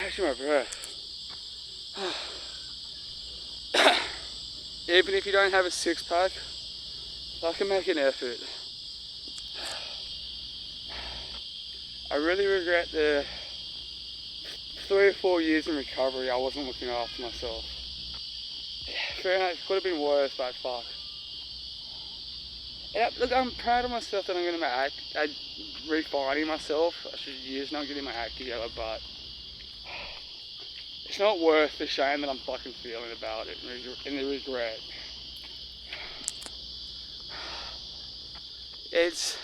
catching my breath. Even if you don't have a six pack, I can make an effort. I really regret the 3 or 4 years in recovery I wasn't looking after myself. Fair enough, it could have been worse, but fuck. Yeah, look, I'm proud of myself that I'm getting my act, refining myself. I should use not getting my act together, but it's not worth the shame that I'm fucking feeling about it and the regret. It's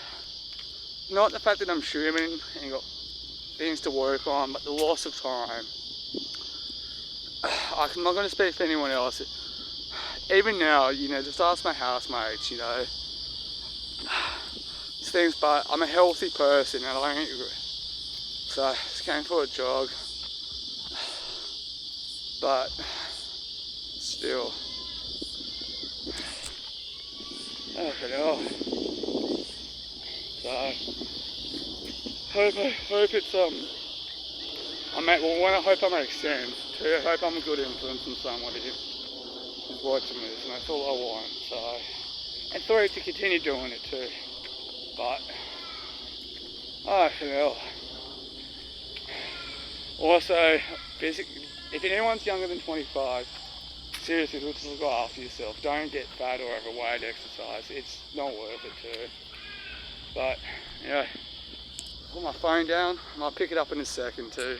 not the fact that I'm human and got things to work on, but the loss of time. I'm not going to speak for anyone else. Even now, just ask my housemates, things, but I'm a healthy person and I don't. So I just came for a jog, but still. Oh hell. So hope it's I hope I make sense too. I hope I'm a good influence on someone who's watching this, and that's all I want. So, and 3, to continue doing it too. But oh hell. Also, if anyone's younger than 25, seriously, look after yourself. Don't get fat or overweight. Exercise. It's not worth it too. But put my phone down. I might pick it up in a second too.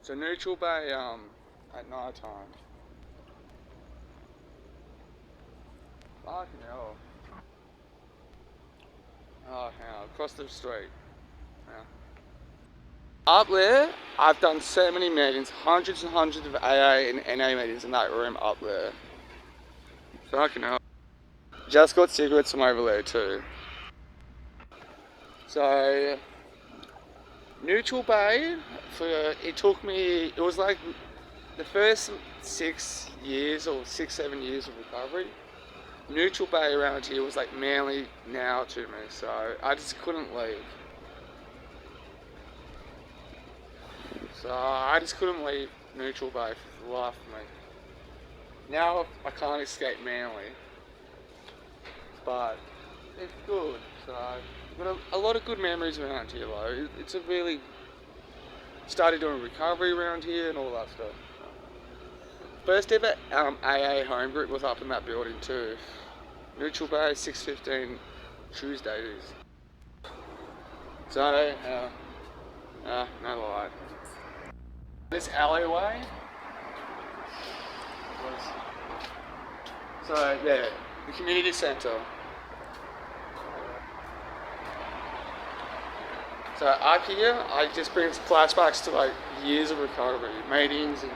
So Neutral Bay at night time. Fucking hell. Oh hell, across the street. Yeah. Up there, I've done so many meetings, hundreds and hundreds of AA and NA meetings in that room up there. Fucking hell. Just got cigarettes from over there too. So Neutral Bay, it was like the first 6 years or 6-7 years of recovery. Neutral Bay around here was like Manly now to me, so I just couldn't leave. So I just couldn't leave Neutral Bay for the life of me. Now I can't escape Manly, but it's good. So I've got a lot of good memories around here though. It's a really started doing recovery around here and all that stuff. First ever AA home group was up in that building too. Neutral Bay, 6:15 Tuesdays. So, no lie. This alleyway was, so yeah, the community centre. So up here, I just brings flashbacks to like years of recovery, meetings and.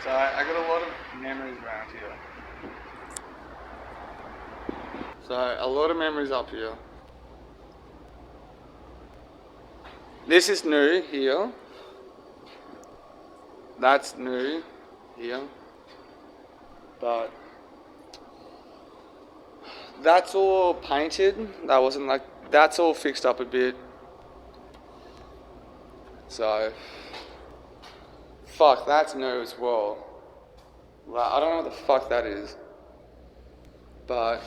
So I got a lot of memories around here. So a lot of memories up here. This is new here. That's new here. But that's all painted. That's all fixed up a bit. So, fuck, that's new as well. Like, I don't know what the fuck that is. But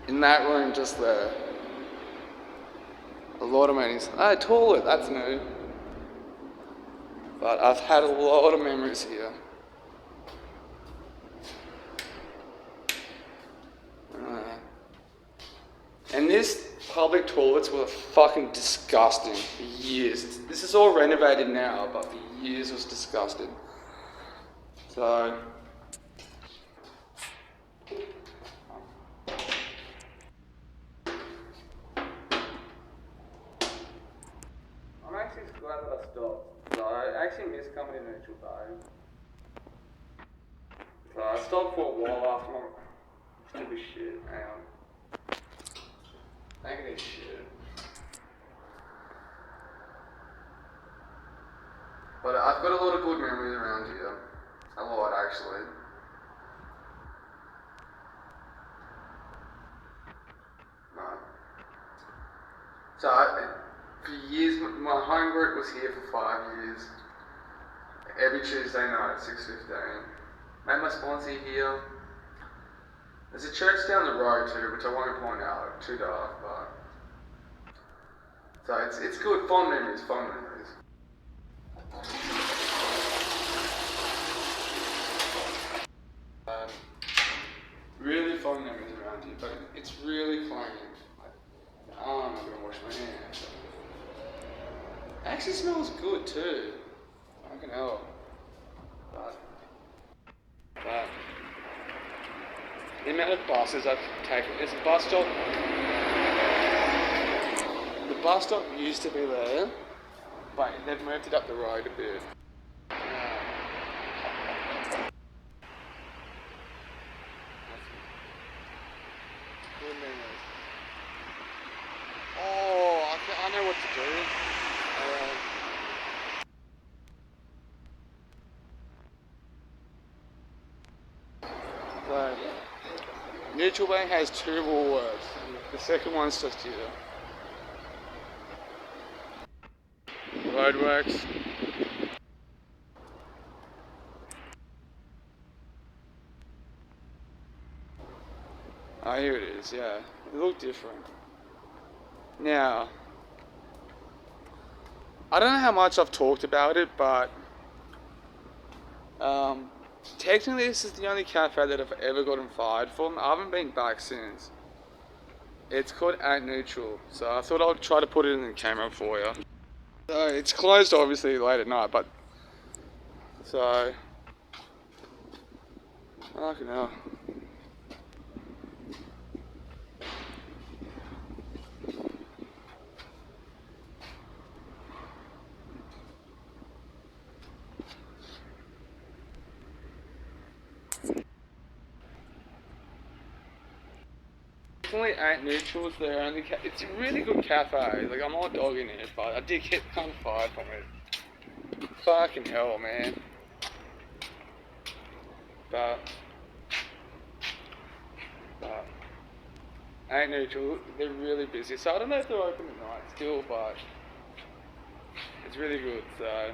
in that room just there, a lot of memories. Toilet, that's new. But I've had a lot of memories here. And this public toilets were fucking disgusting for years. This is all renovated now, but for years it was disgusting. So, I'm actually glad that I stopped. So I actually miss coming to Neutral Bay. So I stopped for a while after my stupid shit. Hang on. Hang this shit. But I've got a lot of good memories around here. A lot, actually. No. So, for years, my home group was here for 5 years. Every Tuesday night at 6:15. Made my sponsor here. There's a church down the road too, which I won't point out, too dark, but... So it's good, fond memories. Really fond memories around here, but it's really clean. I'm not gonna wash my hands. It actually smells good too. I can help. But the amount of buses I've taken, there's a bus stop. The bus stop used to be there, but they've moved it up the road a bit. Good memories. Oh, I know what to do. So, Neutral Bay has 2 Woolworths. The second one's just here. Roadworks. Oh, here it is, yeah. They look different. Now, I don't know how much I've talked about it, but technically this is the only cafe that I've ever gotten fired from. I haven't been back since. It's called At Neutral, so I thought I'd try to put it in the camera for you. So it's closed obviously late at night, but so fucking hell. Definitely At Neutral's their only it's a really good cafe. Like, I'm not dogging it, but I did get kind of fired from it. Fucking hell, man. But At Neutral, they're really busy. So I don't know if they're open at night still, but it's really good. So.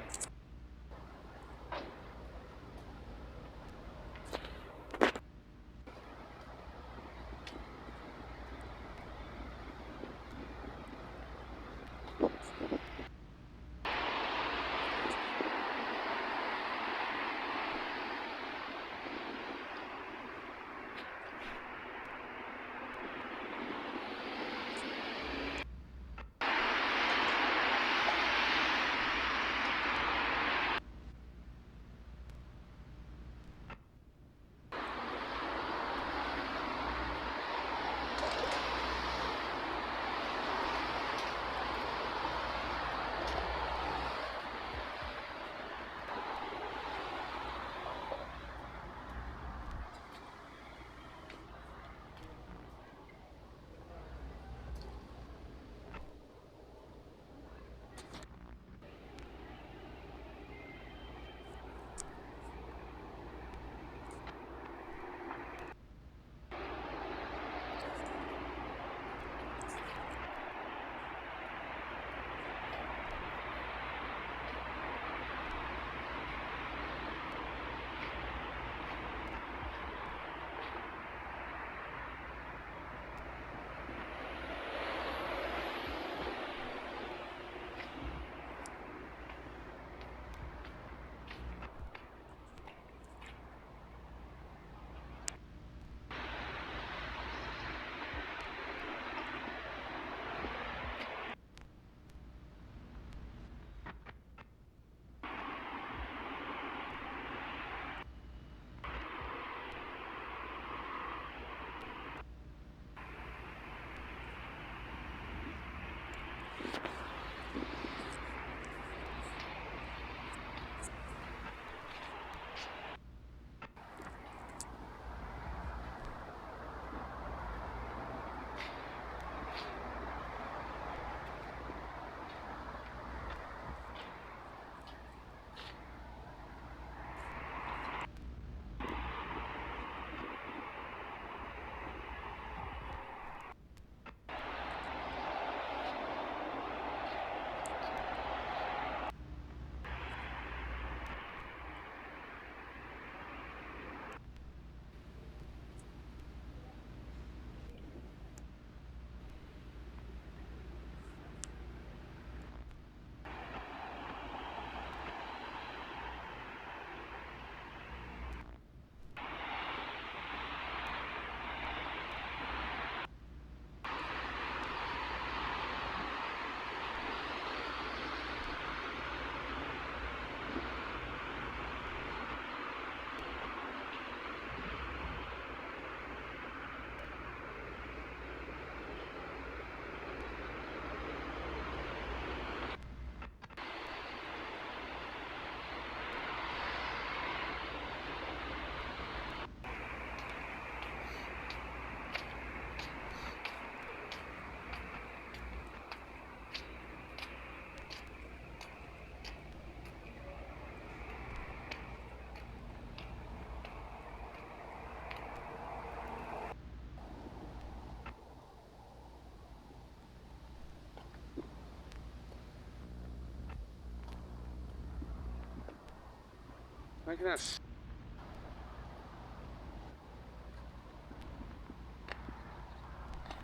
Making that.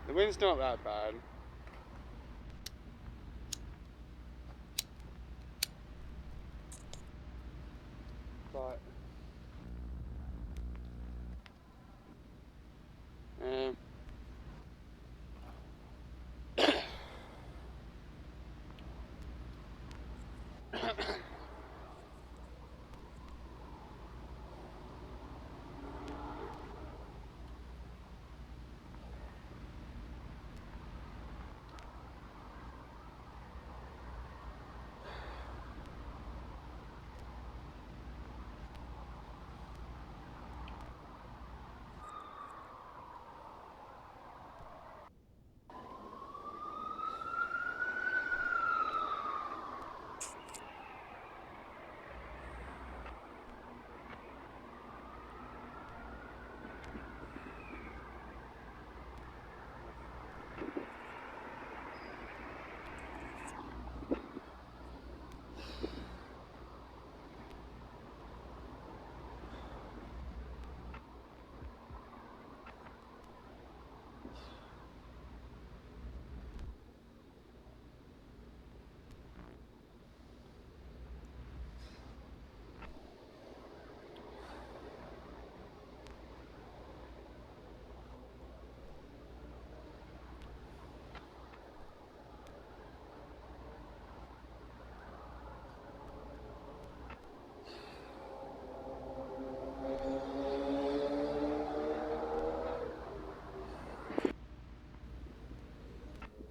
The wind's not that bad. But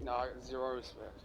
no, I got zero respect.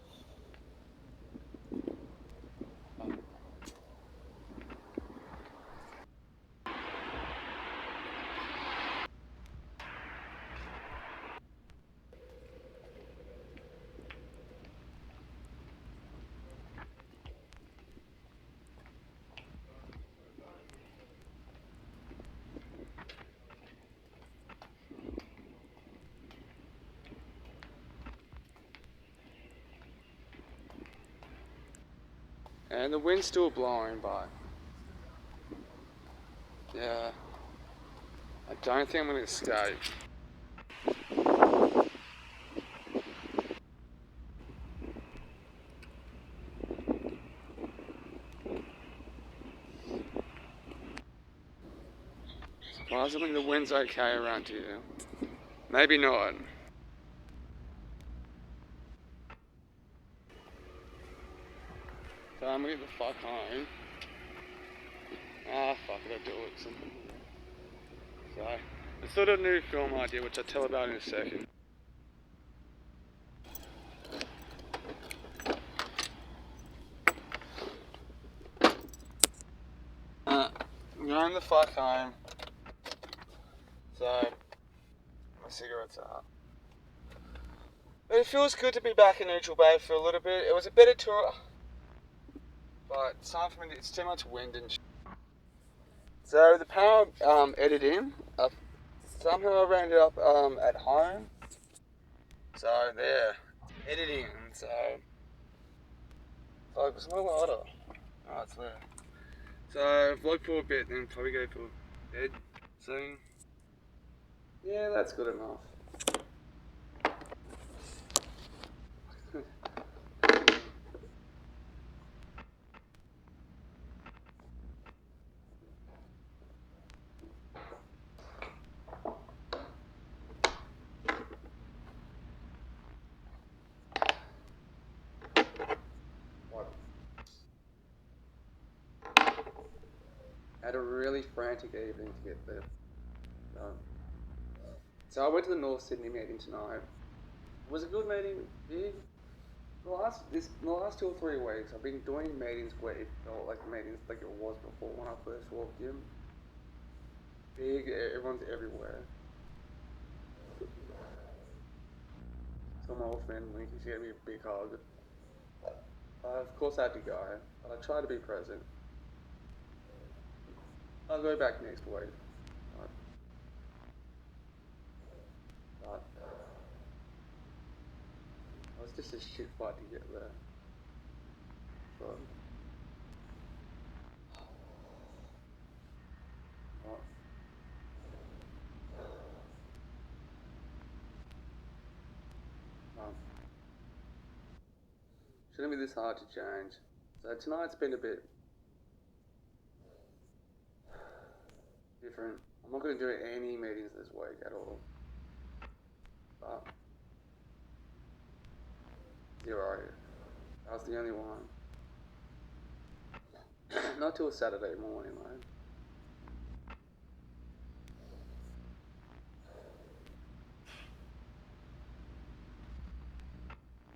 And the wind's still blowing, but yeah, I don't think I'm gonna escape. Surprisingly, the wind's okay around here. Maybe not. So I'm gonna get the fuck home. Ah, fuck it, I'll do it. So, I sort of a new film idea, which I'll tell about in a second. I'm going the fuck home. So, my cigarette's out. But it feels good to be back in Neutral Bay for a little bit. It was a better tour, but it's time for me. It's too much wind and shit. So the power editing, somehow I ended up at home. So there, editing. So focus no water. Oh, it's there. So vlog for a bit, then probably go for bed soon. Yeah, that's good enough. Had a really frantic evening to get there. So I went to the North Sydney meeting tonight. It was a good meeting. Big. The last 2 or 3 weeks, I've been doing meetings where it felt like meetings like it was before when I first walked in. Big, everyone's everywhere. So my old friend Linky, she gave me a big hug. Of course I had to go, but I tried to be present. I'll go back next week. But it was just a shit fight to get there. But Shouldn't be this hard to change. So tonight's been a bit different. I'm not going to do any meetings this week at all. But 0. That was the only one. Not till Saturday morning, mate.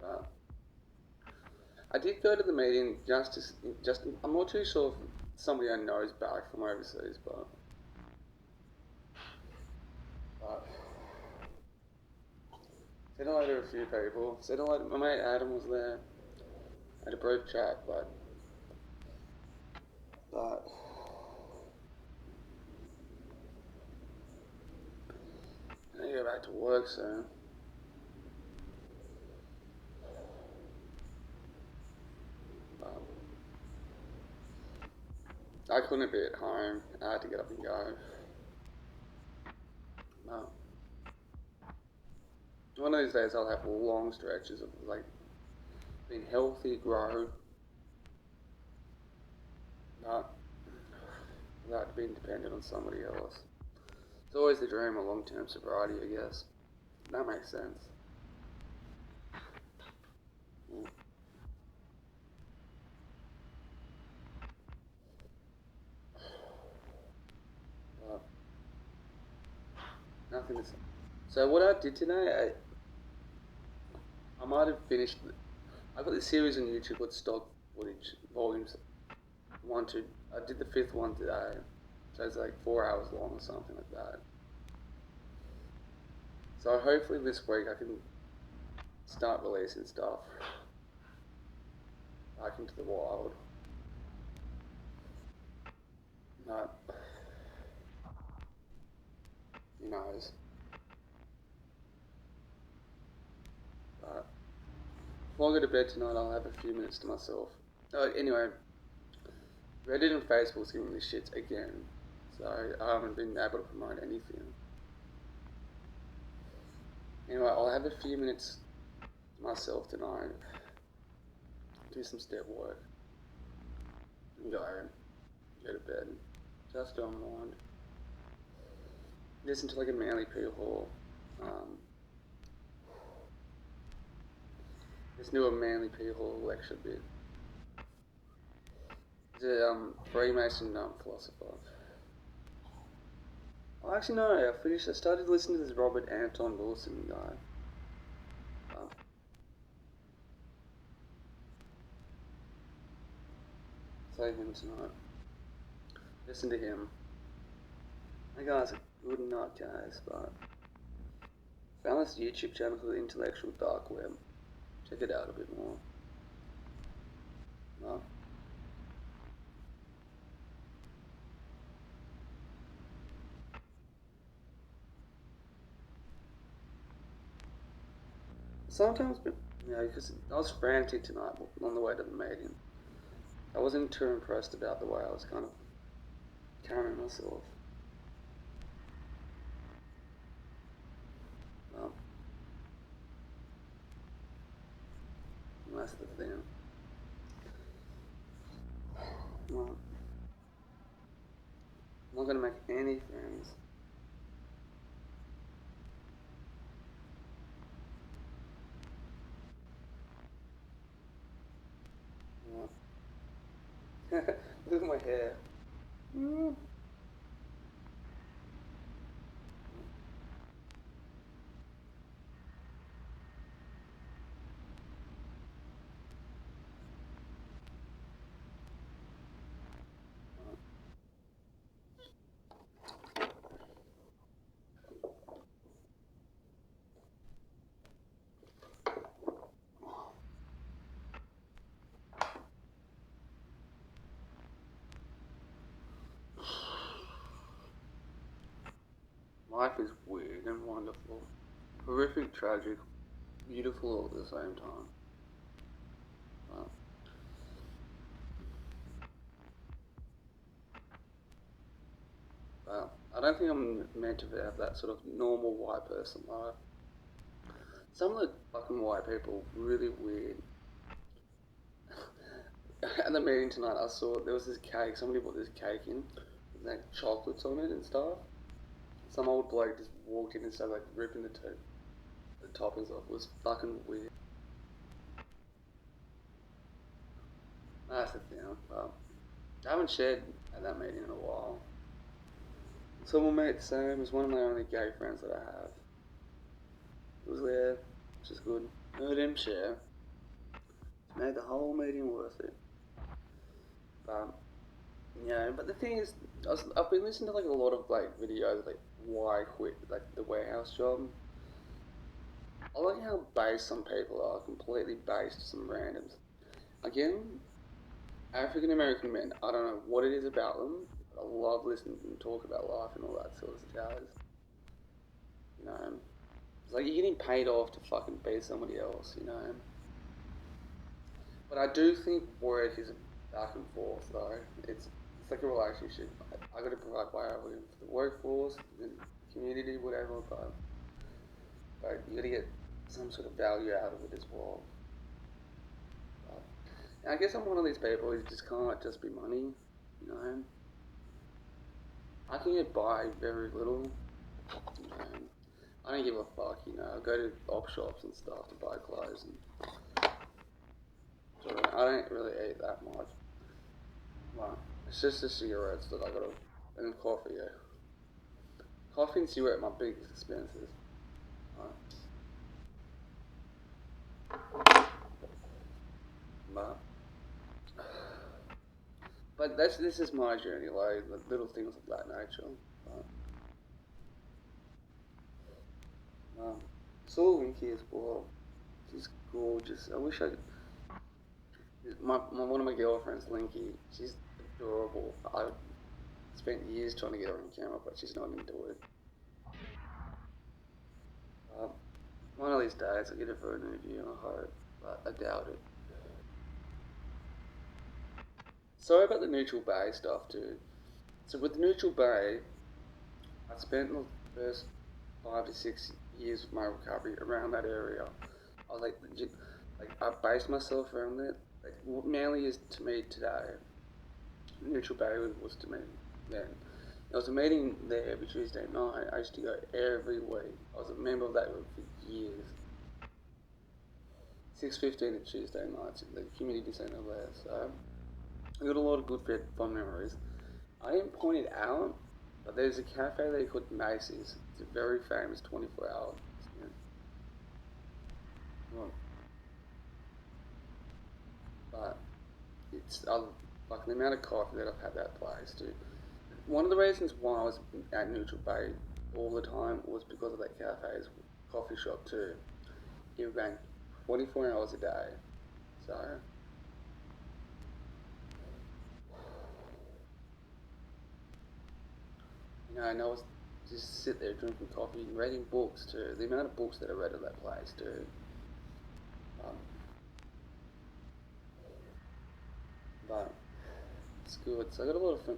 But I did go to the meeting just I'm not too sure if somebody I know is back from overseas, but said hello to a few people. Said hello to my mate Adam was there. Had a brief chat, but I need to go back to work soon. I couldn't be at home. I had to get up and go. No. One of these days I'll have long stretches of like being healthy, grow, not without being dependent on somebody else. It's always the dream of long-term sobriety, I guess. That makes sense. But nothing to say. So what I did today, I might have finished. I got this series on YouTube called Stock Footage Volumes 1, 2. I did the 5th one today, so it's like 4 hours long or something like that. So hopefully this week I can start releasing stuff back into the wild. Not, who knows. But before I go to bed tonight, I'll have a few minutes to myself. Anyway, Reddit and Facebook's giving me shit again, so I haven't been able to promote anything. Anyway, I'll have a few minutes to myself tonight, do some step work, and go to bed, just unwind. Listen to like a Manly Poo Hall. This new Manly Poo Hall lecture bit. He's a Freemason philosopher. Oh, actually no, I started listening to this Robert Anton Wilson guy. Play him tonight. Listen to him. That guy's a good nut, guys, but found this YouTube channel called Intellectual Dark Web. Check it out a bit more. No. Sometimes, because I was frantic tonight on the way to the meeting. I wasn't too impressed about the way I was kind of carrying myself. And that's the thing. Well, I'm not going to make any friends. Look at my hair. Life is weird and wonderful, horrific, tragic, beautiful all at the same time. I don't think I'm meant to have that sort of normal white person life. Some of the fucking white people really weird. at the meeting tonight, I saw there was this cake. Somebody brought this cake in, with like chocolates on it and stuff. Some old bloke just walked in and started like ripping the toppings off. It was fucking weird. That's the thing. But I haven't shared at that meeting in a while. Someone made the same as one of my only gay friends that I have. It was there, which is good. Heard him share. Made the whole meeting worth it. But yeah, but the thing is, I've been listening to like a lot of like videos like why I quit like the warehouse job. I like how based some people are, completely based some randoms. Again, African American men, I don't know what it is about them, but I love listening to them talk about life and all that sort of jazz. You know, it's like you're getting paid off to fucking be somebody else, you know. But I do think work is a back and forth though. It's like a relationship. I got to provide value for the workforce, the community, whatever. But you got to get some sort of value out of it as well. But I guess I'm one of these people who just can't just be money. You know, I can get by very little. You know, I don't give a fuck. You know, I go to op shops and stuff to buy clothes and. So I don't really eat that much. Well, it's just the cigarettes that I gotta, and then coffee, yeah. Coffee and cigarette are my biggest expenses. Right. But, but this is my journey, like little things of that nature. But, saw Winky as well. She's gorgeous. I wish I could. One of my girlfriends, Linky, she's adorable. I spent years trying to get her on camera, but she's not into it. One of these days I'll get her for an interview, I hope, but I doubt it. Sorry about the neutral bay stuff too. So with neutral bay, I spent the first 5 to 6 years of my recovery around that area. I was like legit, like I based myself around it. Like what Manly is to me today, neutral bay was to me then. There was a meeting there every Tuesday night. I used to go every week. I was a member of that group for years. 6:15 on Tuesday nights at the community centre there. So I got a lot of good fun memories. I didn't point it out, but there's a cafe there called Macy's. It's a very famous 24-hour. Well, but it's like the amount of coffee that I've had that place too. One of the reasons why I was at Neutral Bay all the time was because of that cafe's coffee shop too. It ran 24 hours a day. So, you know, and I was just sit there drinking coffee and reading books too. The amount of books that I read at that place too. Um, but it's good. So I got a lot of fun.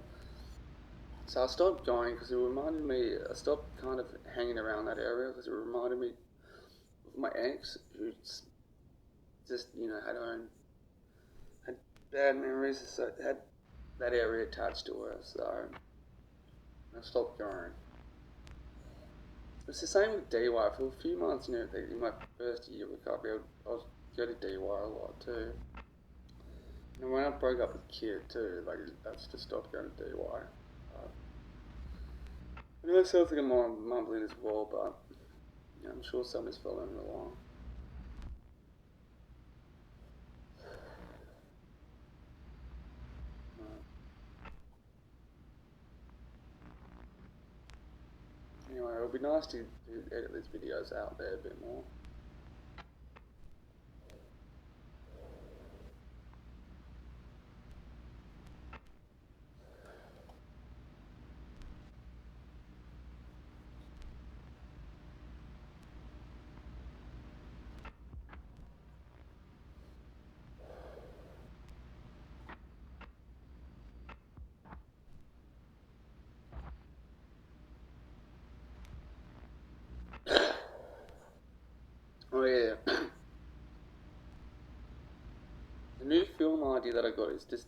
So I stopped going because it reminded me, I stopped kind of hanging around that area because it reminded me of my ex who just, you know, had bad memories, so had that area attached to her, so I stopped going. It's the same with DY. For a few months, you know, in my first year of recovery, I was go to DY a lot too. And when I broke up with Kid too, like I just stopped going to DY. I know it sounds like I'm mumbling as well, but yeah, I'm sure somebody's following along. Anyway, it would be nice to edit these videos out there a bit more. idea that I got is just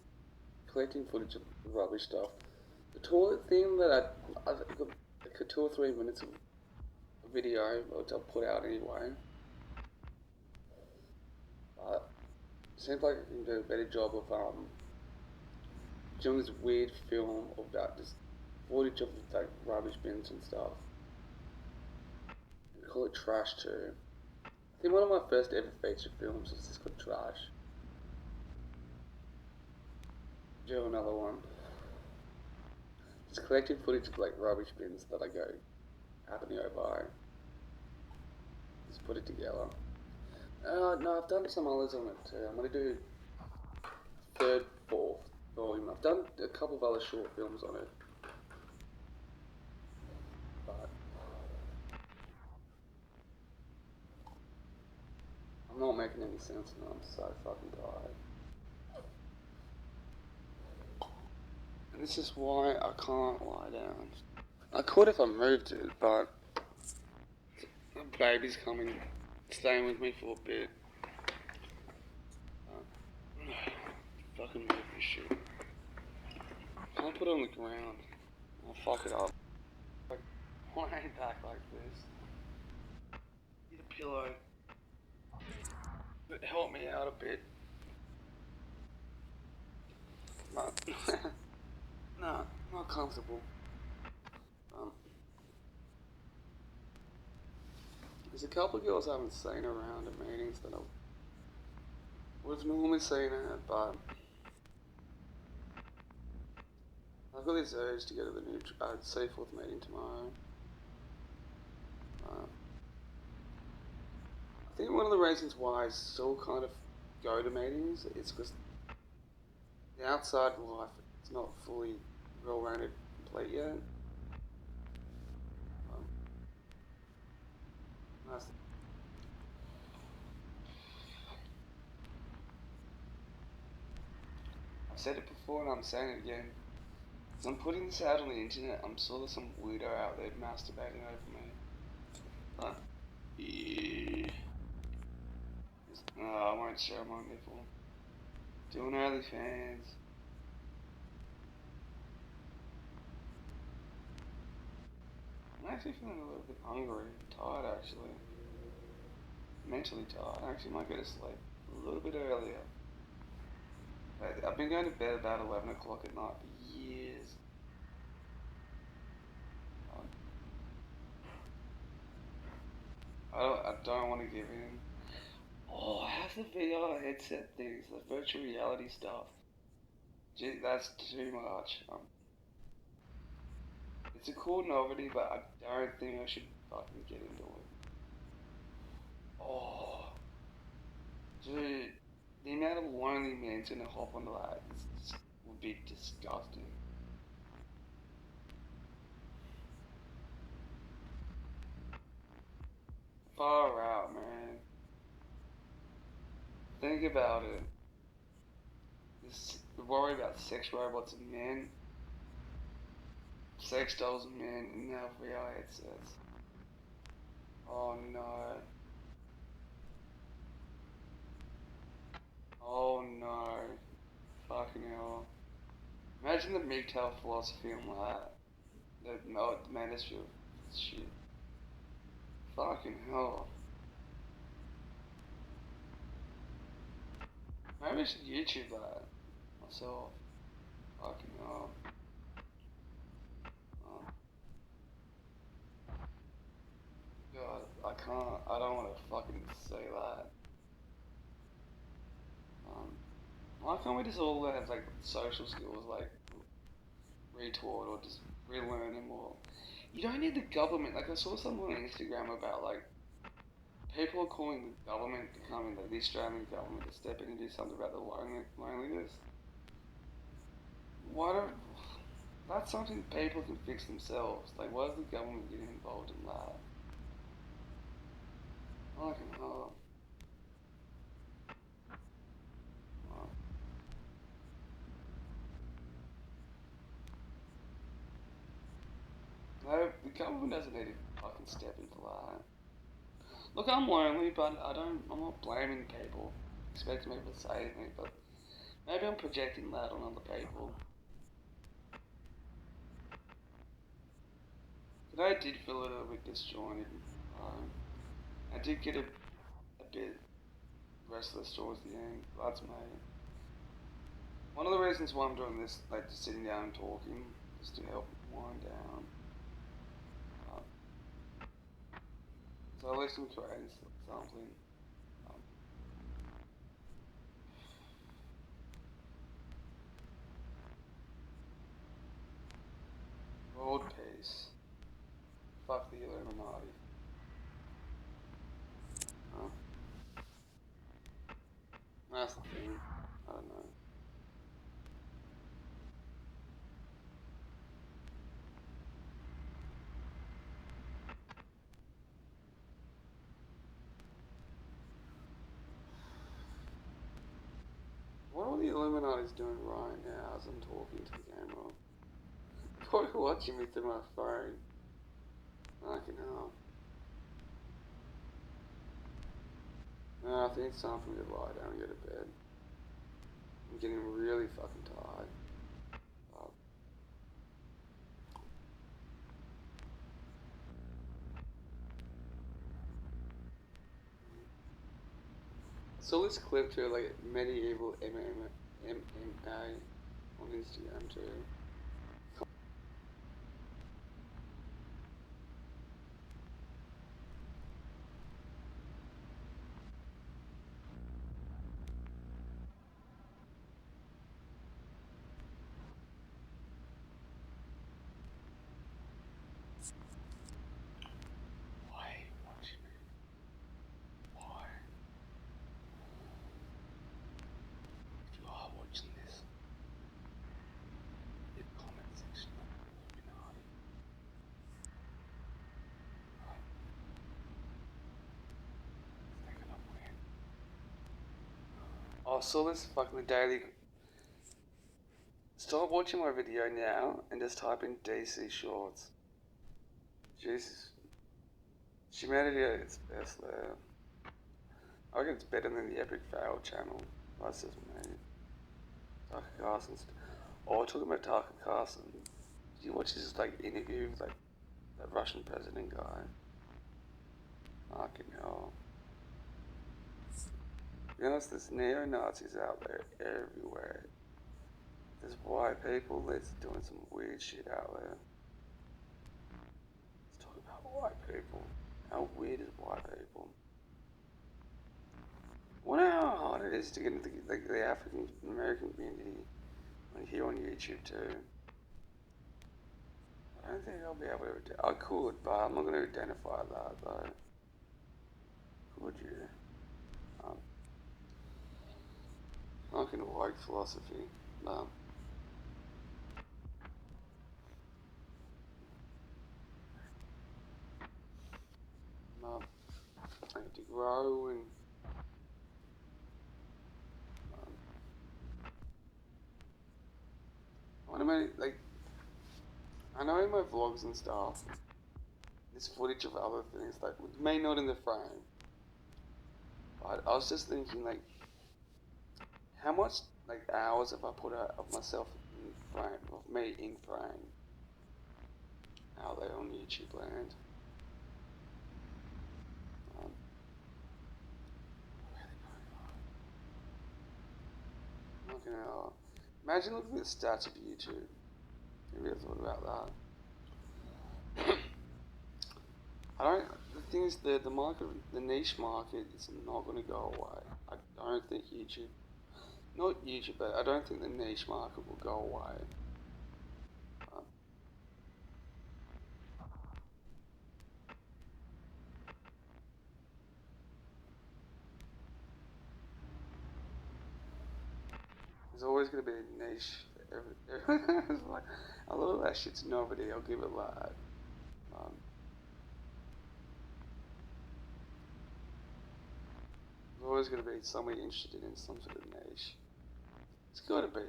collecting footage of rubbish stuff. The toilet thing that I've got like a 2 or 3 minutes of video, which I'll put out anyway. But it seems like I can do a better job of doing this weird film about just footage of like rubbish bins and stuff. And call it Trash too. I think one of my first ever feature films was just called Trash. Do another one. Just collecting footage of like rubbish bins that I happen to go by. Just put it together. No, I've done some others on it too. I'm gonna do third, fourth volume. I've done a couple of other short films on it. But I'm not making any sense now. I'm so fucking tired. And this is why I can't lie down. I could if I moved it, but the baby's coming, staying with me for a bit. Fucking move this shit. Can't put it on the ground. I'll fuck it up. Like, lying back like this. Get a pillow. But help me out a bit. No. No, not comfortable. There's a couple of girls I haven't seen around at meetings that I would have normally seen at, but I've got this urge to go to the new Seaforth meeting tomorrow. I think one of the reasons why I still kind of go to meetings is because the outside life is not fully well-rounded complete yet. I've said it before and I'm saying it again. As I'm putting this out on the internet, I'm sure there's some weirdo out there masturbating over me. But, yeah. I won't show my nipple. Doing early fans. I'm actually feeling a little bit hungry, tired actually. Mentally tired. I actually might go to sleep a little bit earlier. I've been going to bed about 11 o'clock at night for years. I don't want to give in. Oh, I have the VR headset things, the virtual reality stuff. Gee, that's too much. It's a cool novelty, but I don't think I should fucking get into it. Oh, dude, the amount of lonely men's gonna hop onto that would be disgusting. Far out, man. Think about it. This worry about sex robots and men, sex dolls and men, and now VR headsets. Oh no. Oh no. Fucking hell. Imagine the MGTOW philosophy on that. The manosphere shit. Fucking hell. Maybe I should YouTube that myself. Fucking hell. Oh. God, I don't want to fucking say that. Why can't we just all have like social skills like retaught or just relearn them all? You don't need the government. Like I saw something on Instagram about like people are calling the government to come in, like the Australian government to step in and do something about the loneliness. Why don't that's something people can fix themselves. Like why is the government getting involved in that? Fucking hell. No, the government doesn't need to fucking step into that. Look, I'm lonely, but I'm not blaming people, expecting people to say anything, but Maybe I'm projecting that on other people. Today I did feel a little bit disjointed. I did get a bit restless towards the end. That's me. One of the reasons why I'm doing this, like just sitting down and talking, is to help wind down. Uh, so at least I'm creating something. Um, World peace. Fuck the Illuminati. Huh? That's the thing. I don't know. What are the Illuminati's doing right now as I'm talking to the camera? Probably watching me through my phone. Fucking hell. No, I think it's time for me to lie down and go to bed. I'm getting really fucking tired. Uh, saw this clip too, like medieval MMA on Instagram too. Why are you watching me? Why? If you are watching this, leave a comment section of Illuminati. Right? They're gonna win. Oh, I saw this fucking daily. Stop watching my video now and just type in DC Shorts. Jesus. Humanity at its best there. I reckon it's better than the Epic Fail channel. That's just me. Tucker Carlson's. Oh, talking about Tucker Carlson. Did you watch his like interview with like that Russian president guy? Fucking hell. To be honest, there's neo-Nazis out there everywhere. There's white people that's doing some weird shit out there. Let's talk about white people. How weird is white people? I wonder how hard it is to get into the African American community here on YouTube too. I don't think I'll be able to. I could, but I'm not going to identify that though. Could you? I can like philosophy. No. No. I need to grow and. What am I like? I know in my vlogs and stuff, there's footage of other things like may not in the frame. But I was just thinking like, how much like hours have I put out of myself in frame, of me in frame, out there on YouTube land? Fucking hell. Imagine looking at the stats of YouTube. You really thought about that? I don't. The thing is, the market, the niche market, is not going to go away. I don't think YouTube, not YouTube, but I don't think the niche market will go away. There's always going to be a niche for every like, a lot of that shit's novelty, I'll give it that. There's always going to be somebody interested in some sort of niche. It's got to be.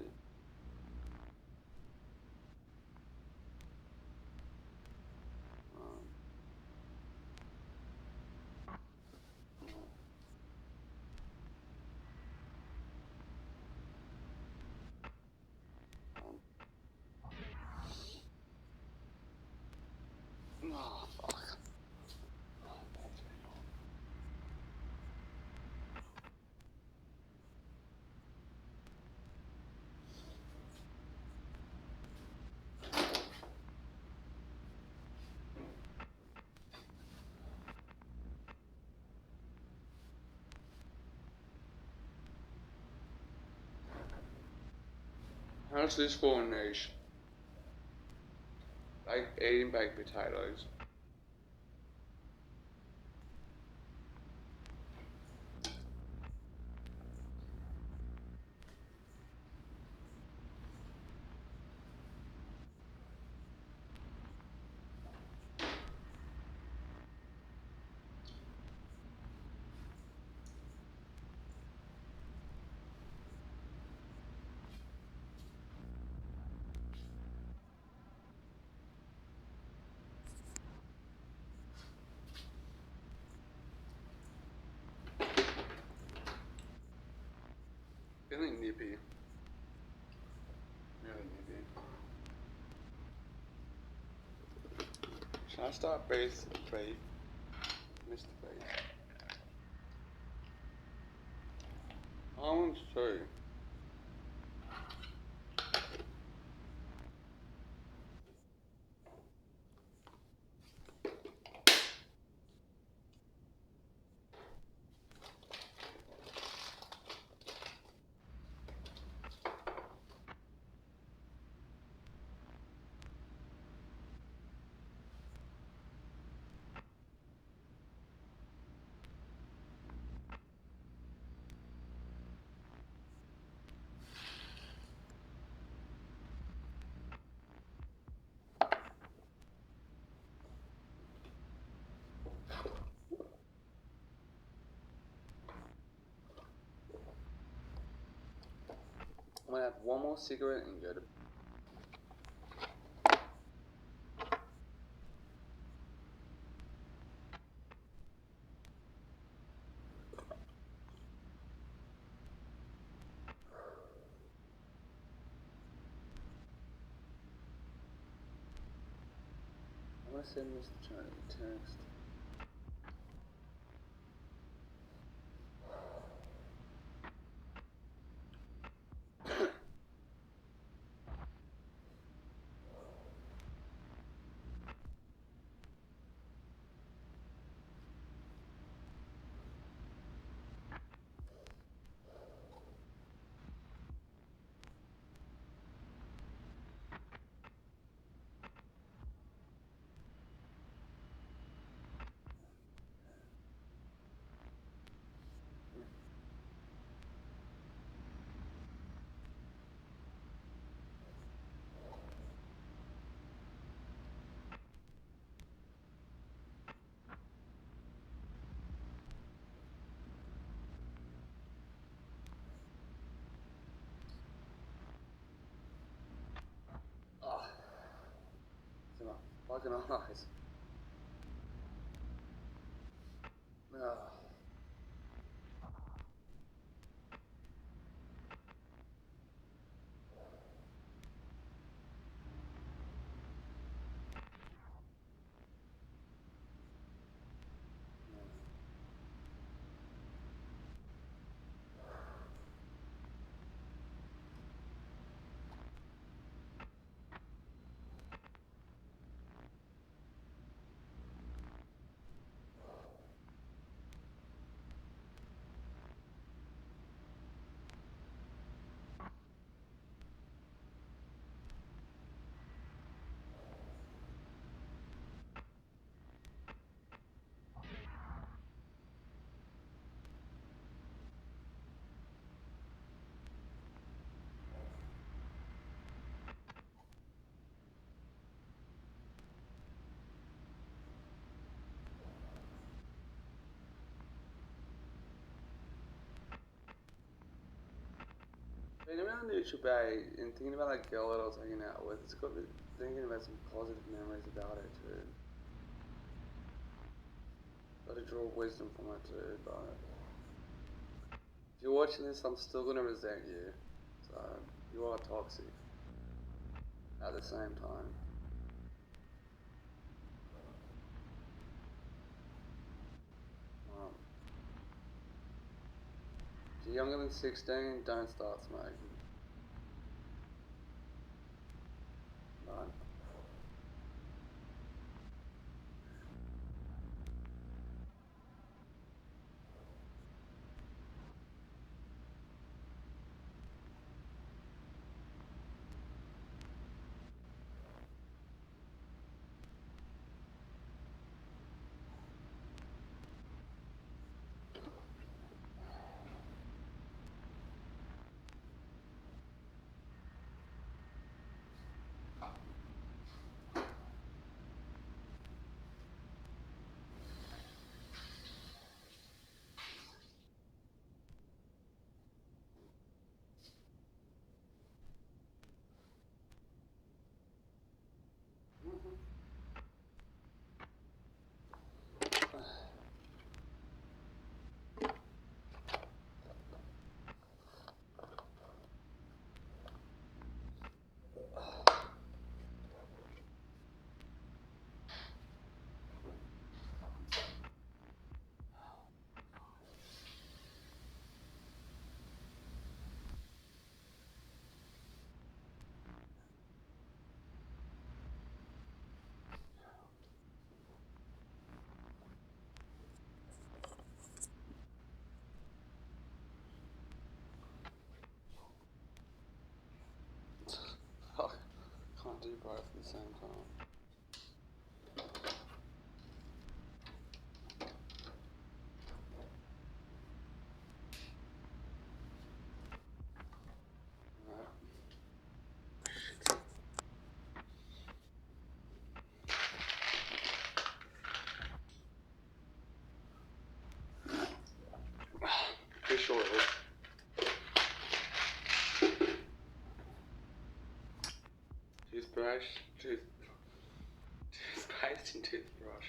How much is this for niche? Like eating baked potatoes. Feeling nippy. Really nippy. Should I start base? Mr. Base. Almonds too. I'm gonna have one more cigarette and go to. I'm gonna send Mr. Johnny a text. It's in my fucking eyes. Oh. Being around Neutral Bay and thinking about that girl that I was hanging out with, it's got me thinking about some positive memories about her too. Got to draw wisdom from her too, but if you're watching this, I'm still gonna resent you. So you are toxic at the same time. If you're younger than 16, don't start smoking. Right? do both at the same time. Fish oil. Toothbrush, toothpaste and toothbrush.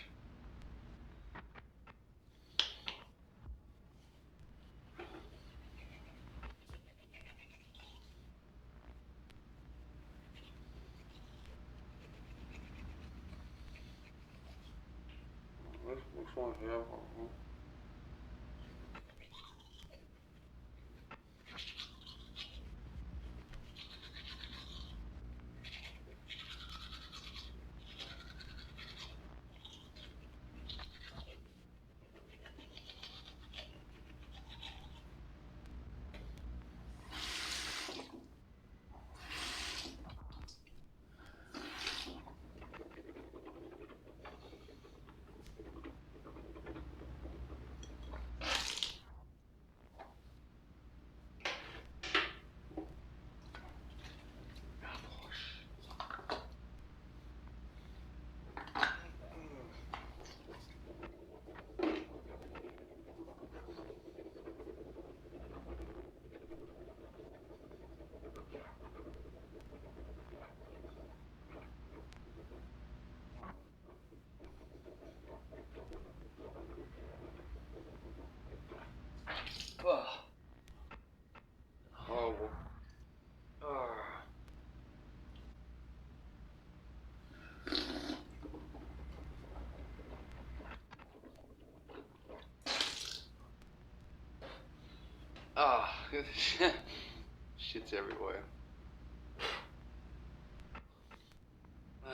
Which one here? Oh. Ah, shit's everywhere. I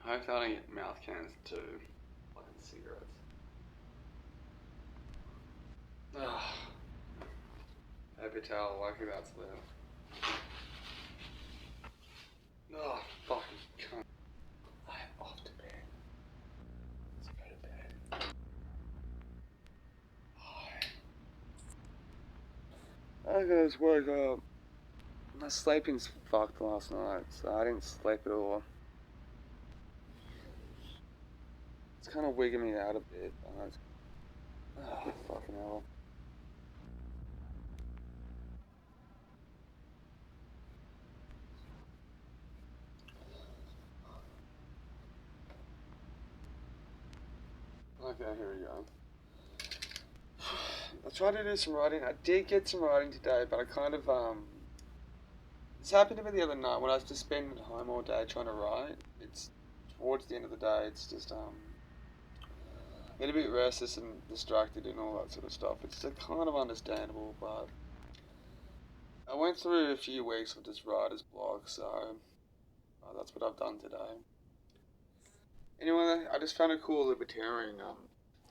hope I don't get mouth cans too. Fucking cigarettes. Paper towel, lucky that's there. Oh, fucking cunt. I am off to bed. Let's go to bed. I just woke up. My sleeping's fucked last night, so I didn't sleep at all. It's kind of wigging me out a bit. Oh, fucking hell. Okay, here we go. I tried to do some writing. I did get some writing today, but I kind of, this happened to me the other night when I was just spending at home all day trying to write. It's towards the end of the day, it's just, a little bit restless and distracted and all that sort of stuff. It's kind of understandable, but I went through a few weeks of just writer's block, so that's what I've done today. Anyway, I just found a cool libertarian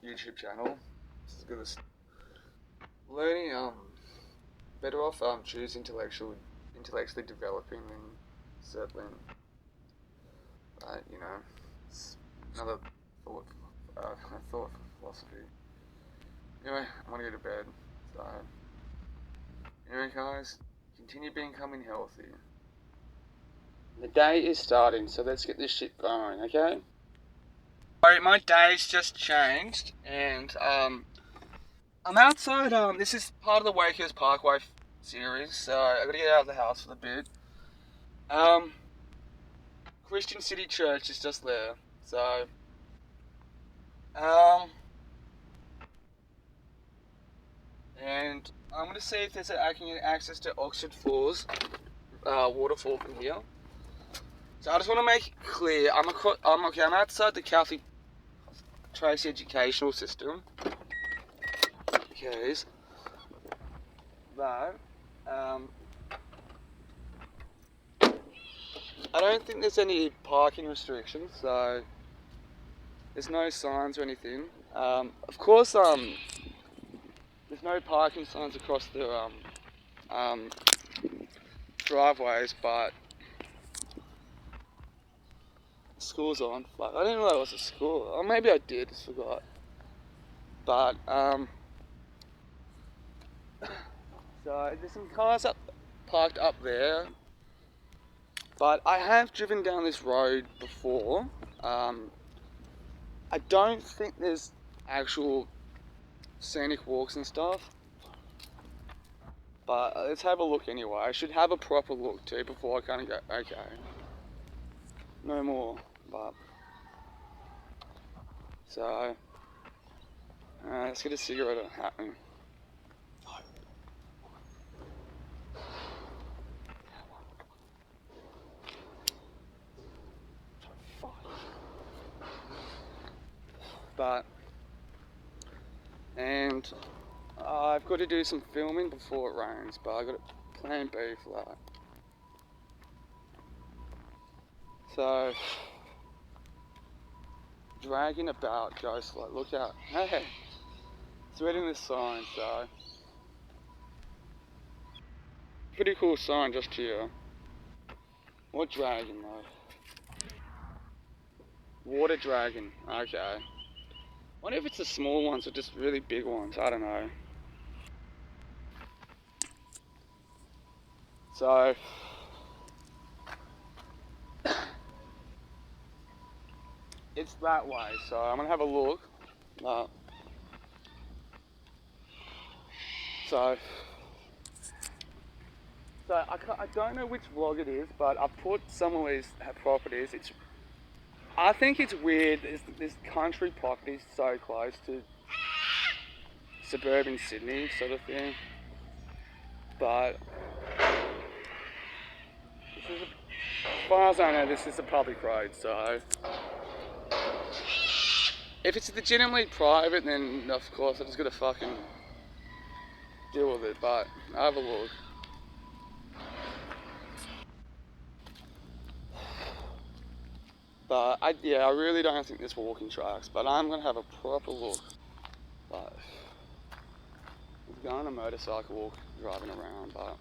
YouTube channel. It's good as learning. Better off choose intellectually developing than settling. But you know, it's another thought philosophy. Anyway, I want to go to bed. So anyway, guys, continue becoming healthy. The day is starting, so let's get this shit going, okay? Alright, my day's just changed, and I'm outside. This is part of the Wakers Parkway series, so I gotta get out of the house for a bit. Christian City Church is just there, so and I'm gonna see if I can get access to Oxford Falls waterfall from here. So I just want to make it clear, I'm outside the Catholic Tracy educational system. Okay, but I don't think there's any parking restrictions, so there's no signs or anything. Of course, there's no parking signs across the driveways, but school's on. Fuck, I didn't know it was a school. Or maybe I did, just forgot. But, so there's some cars parked up there. But I have driven down this road before. I don't think there's actual scenic walks and stuff. But let's have a look anyway. I should have a proper look too before I kind of go, okay, no more. But so let's get a cigarette happening. But and I've got to do some filming before it rains, but I've got a plan B for that. So dragging about go slow. Look out. Hey, it's reading this sign, so pretty cool sign just here. What dragon though? Water dragon. Okay. Wonder if it's the small ones or just really big ones. I don't know. So it's that way. So I'm gonna have a look. So I don't know which vlog it is, but I've put some of these properties. I think it's weird. This country property so close to suburban Sydney, sort of thing. But as far as I know, this is a public road. So if it's legitimately private, then of course I'm just gonna fucking deal with it. But have a look. But I really don't think there's walking tracks, but I'm gonna have a proper look. But I'm going a motorcycle walk, driving around, but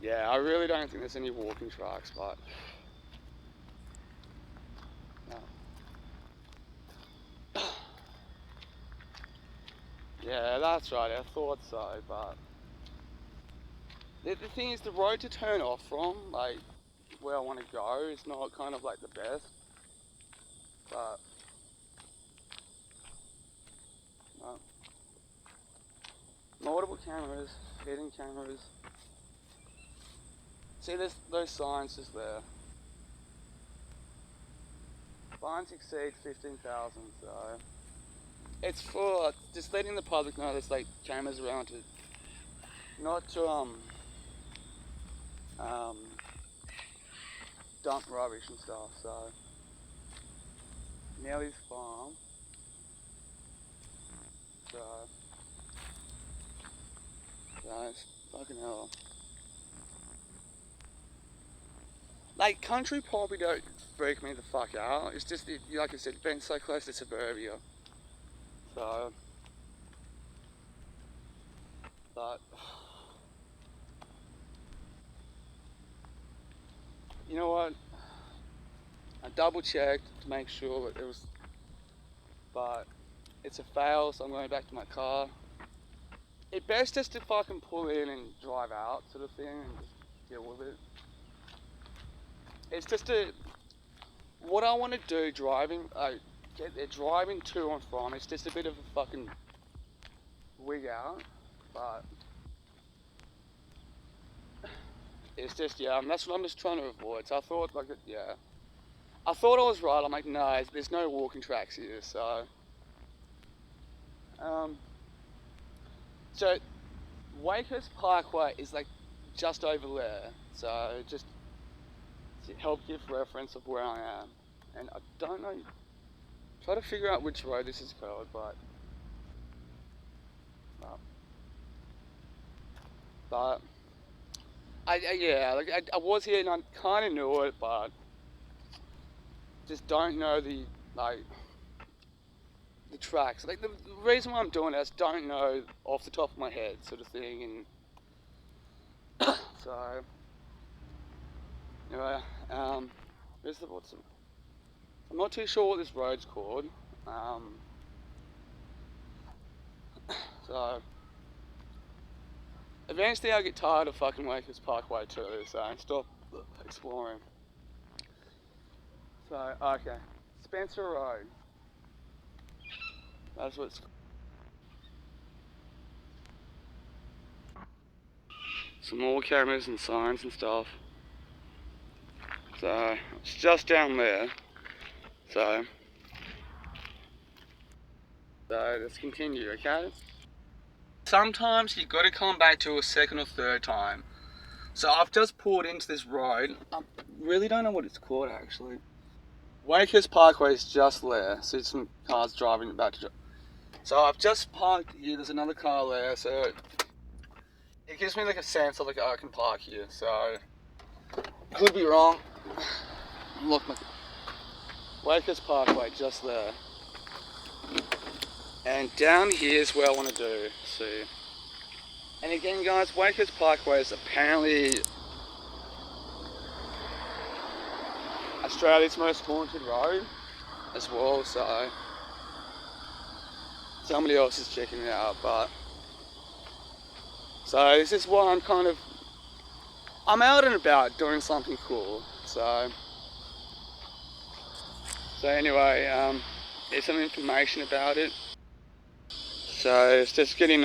yeah, I really don't think there's any walking tracks, but no. Yeah, that's right, I thought so, but the thing is, the road to turn off from, like, where I want to go, is not kind of like the best, but no. Multiple cameras, hidden cameras. See, there's those signs just there. Fines exceed 15,000, so it's for just letting the public know there's like cameras around to not to dump rubbish and stuff. So Nellie's farm. So it's fucking hell. Like country property don't freak me the fuck out. It's just like I said, being so close to suburbia. So, but you know what? I double checked to make sure that it was, but it's a fail, so I'm going back to my car. It's best just to fucking pull in and drive out, sort of thing, and just deal with it. It's just what I want to do driving, get there driving to and from, it's just a bit of a fucking wig out, but it's just, that's what I'm just trying to avoid. So I thought, I thought I was right. I'm like, no, there's no walking tracks here, so. So, Wakehurst Parkway is like just over there, so just to help give reference of where I am. And I don't know, try to figure out which road this is called, but I was here and I kind of knew it, but just don't know the tracks. Like the reason why I'm doing it is don't know off the top of my head, sort of thing. And so Anyway, where's the what's it? I'm not too sure what this road's called. So eventually I'll get tired of fucking Wakers Parkway too, so stop exploring. So, okay. Spencer Road. That's what it's called. Some more cameras and signs and stuff. So, it's just down there. So let's continue, okay? Sometimes you gotta come back to a second or third time. So I've just pulled into this road. I really don't know what it's called actually. Wakers Parkway is just there. See some cars driving back to. So I've just parked here. There's another car there. So it gives me like a sense of like I can park here. So could be wrong. Look, Wakers Parkway just there. And down here is where I want to do. See. And again, guys, Wakers Parkway is apparently Australia's most haunted road as well, so somebody else is checking it out, but so this is why I'm out and about doing something cool, so anyway, there's some information about it. So it's just getting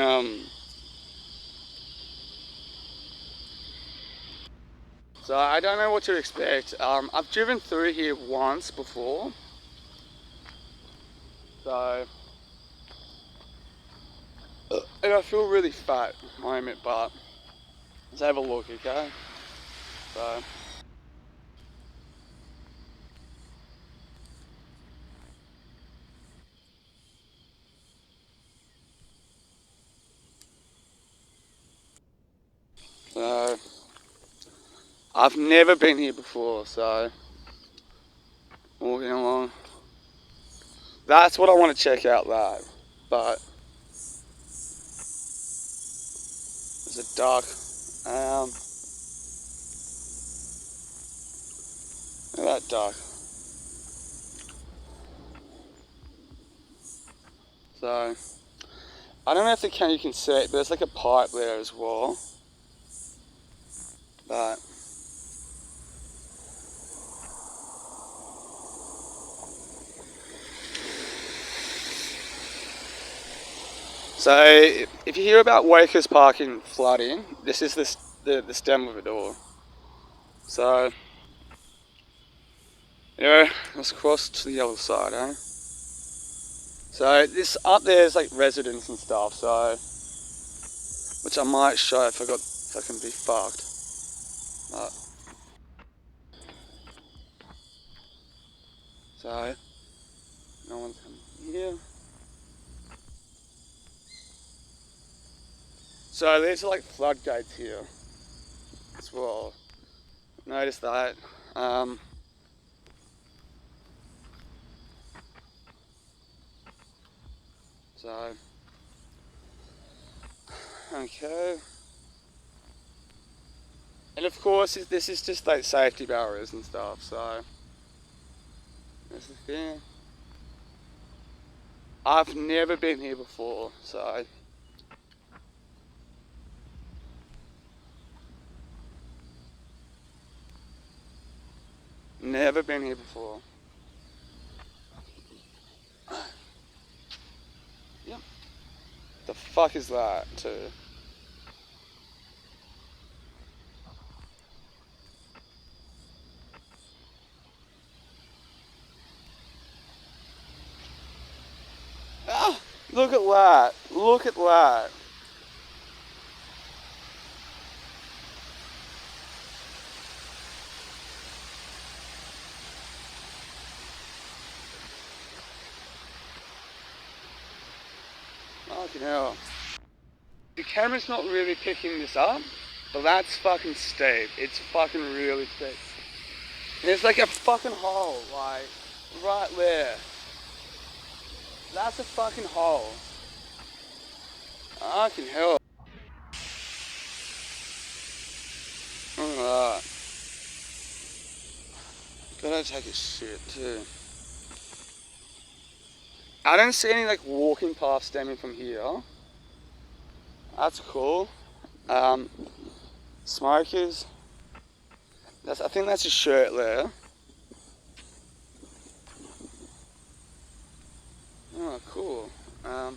so I don't know what to expect. I've driven through here once before, so and I feel really fat at the moment, but let's have a look, okay? So I've never been here before, so walking along. That's what I want to check out, that. But there's a duck. Look at that duck. So I don't know if you can see it, but there's like a pipe there as well. But so if you hear about Wakers parking flooding, this is the stem of it all. So anyway, let's cross to the other side, eh? So this up there is like residents and stuff, so which I might show if I can be fucked. So no one's coming here. So there's like floodgates here as well. Notice that. So okay. And of course this is just like safety barriers and stuff, so that's the thing. I've never been here before, so never been here before. Yep. The fuck is that too? Ah, look at that. Look at that. Fucking hell. The camera's not really picking this up, but that's fucking steep. It's fucking really steep. There's like a fucking hole, like, right there. That's a fucking hole. Fucking hell. Look at that. Gotta take a shit too. I don't see any like walking paths stemming from here. That's cool. Smokers. I think that's a shirt there. Oh, cool. Oh.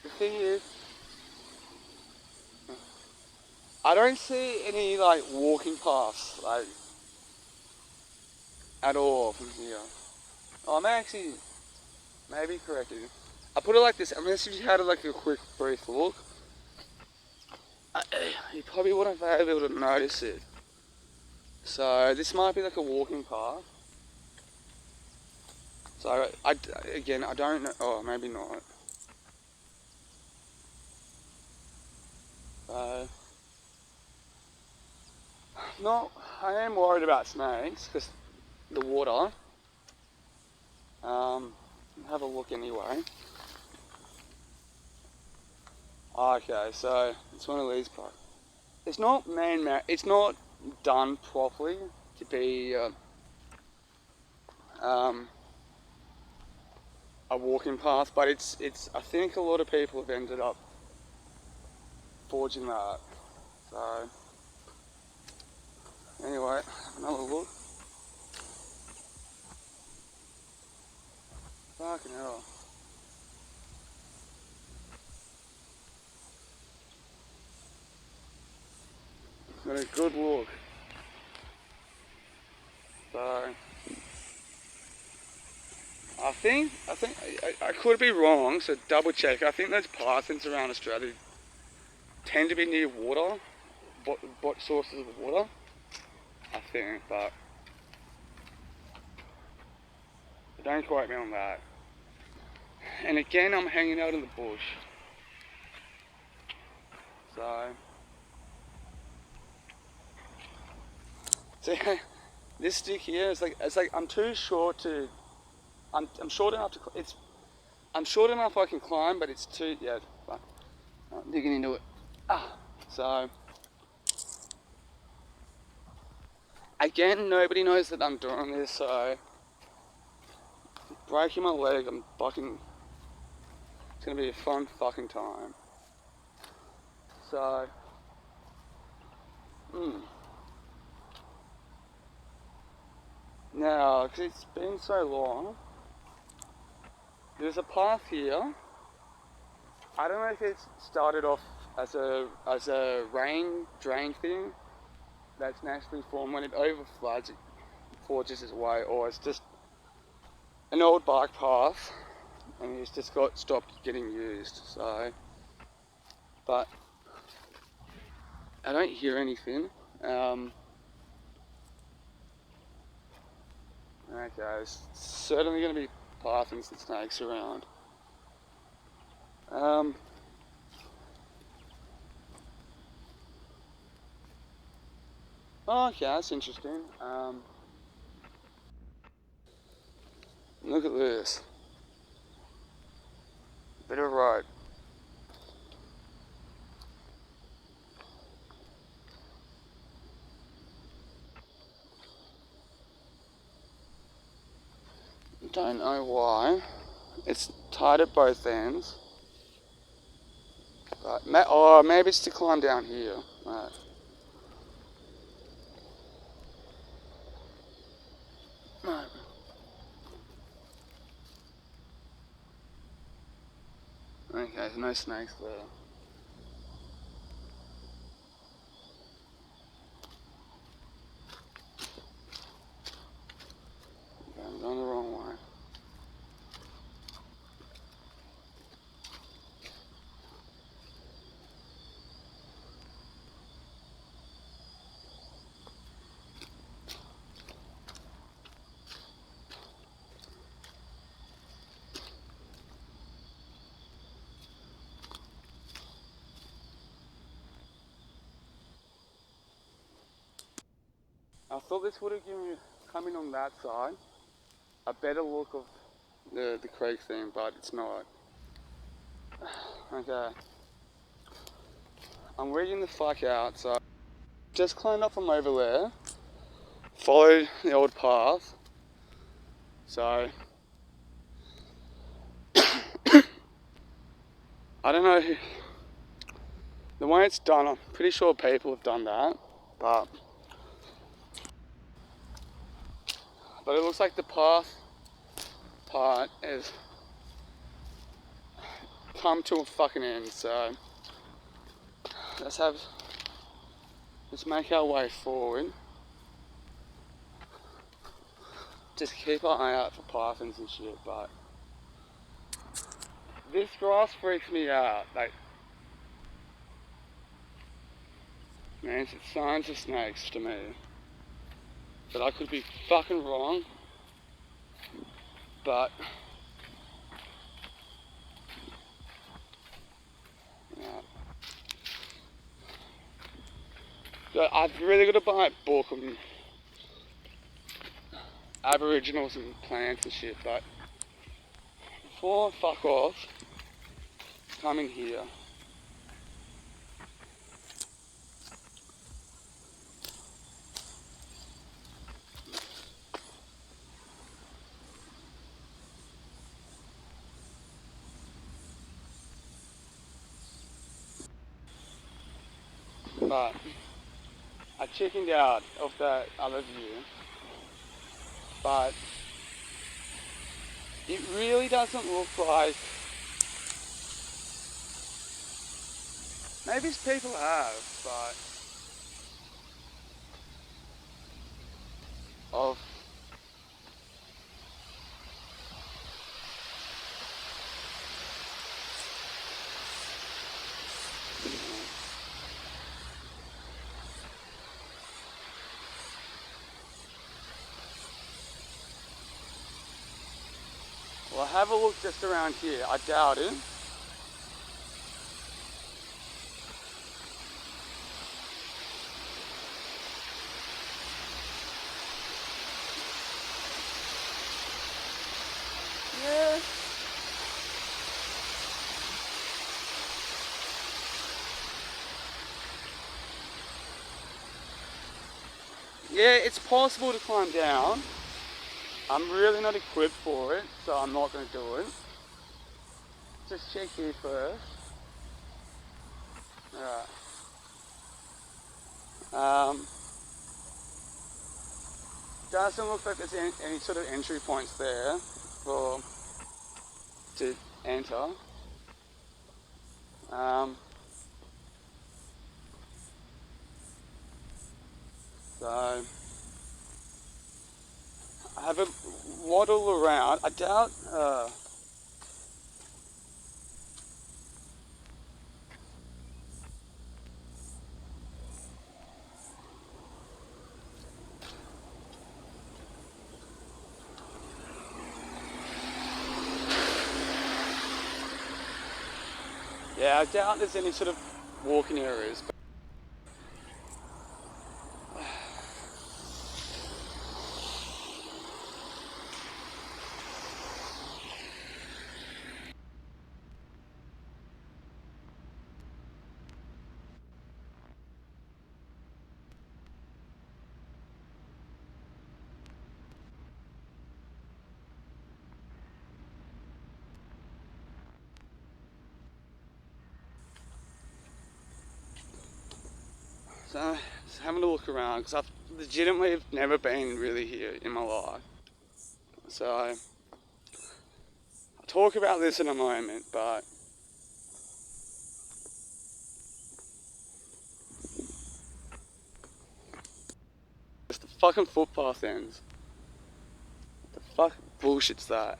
The thing is, I don't see any like walking paths like at all from here. Oh, I may actually maybe correct you. I put it like this. Unless you had like a quick brief look, you probably wouldn't be able to notice it. So this might be like a walking path. So again, I don't know. Oh, maybe not. So no, I am worried about snakes because the water. Have a look anyway. Okay, so it's one of these parts. It's not man-made. It's not done properly to be a walking path, but it's. I think a lot of people have ended up forging that. So anyway, another look. Fucking hell. Got a good look. So I think I could be wrong, so double check. I think those pythons around Australia tend to be near water, sources of water. I think, but don't quote me on that. And again, I'm hanging out in the bush. So this stick here is like I'm too short to. I'm short enough to. I'm short enough I can climb, but it's too. Yeah, I'm digging into it. So again, nobody knows that I'm doing this. So breaking my leg, I'm fucking. It's gonna be a fun fucking time. So. Now, because it's been so long, there's a path here. I don't know if it started off as a rain drain thing that's naturally formed. When it overfloods, it forges its way, or it's just an old bike path and it's just got stopped getting used. So, but I don't hear anything. Okay, there's certainly going to be pythons and snakes around. Okay, that's interesting. Look at this. Bit of road. Don't know why. It's tied at both ends. But maybe it's to climb down here. Right. no snakes there. Okay, I'm going the wrong way. I thought this would have given me, coming on that side, a better look of the creek thing, but it's not. Okay. I'm reading the fuck out, so just climbed up from over there, followed the old path, so I don't know who, the way it's done, I'm pretty sure people have done that, but it looks like the path part has come to a fucking end, so let's make our way forward. Just keep our eye out for pythons and shit, but this grass freaks me out. Like, man, it's signs of snakes to me. But I could be fucking wrong. But yeah. So I've really got to buy a book on Aboriginals and plants and shit, but before I fuck off, come in here. But I chickened out of that other view, but it really doesn't look like, maybe people have, but of well, have a look just around here. I doubt it. Yeah. Yeah, it's possible to climb down. I'm really not equipped for it, so I'm not going to do it. Just check here first. Alright. Doesn't look like there's any sort of entry points there to enter. So I have a waddle around. I doubt. Yeah, I doubt there's any sort of walking areas. So, just having a look around, because I've legitimately never been really here in my life. So, I'll talk about this in a moment, but fucking footpath ends. What the fuck bullshit's that?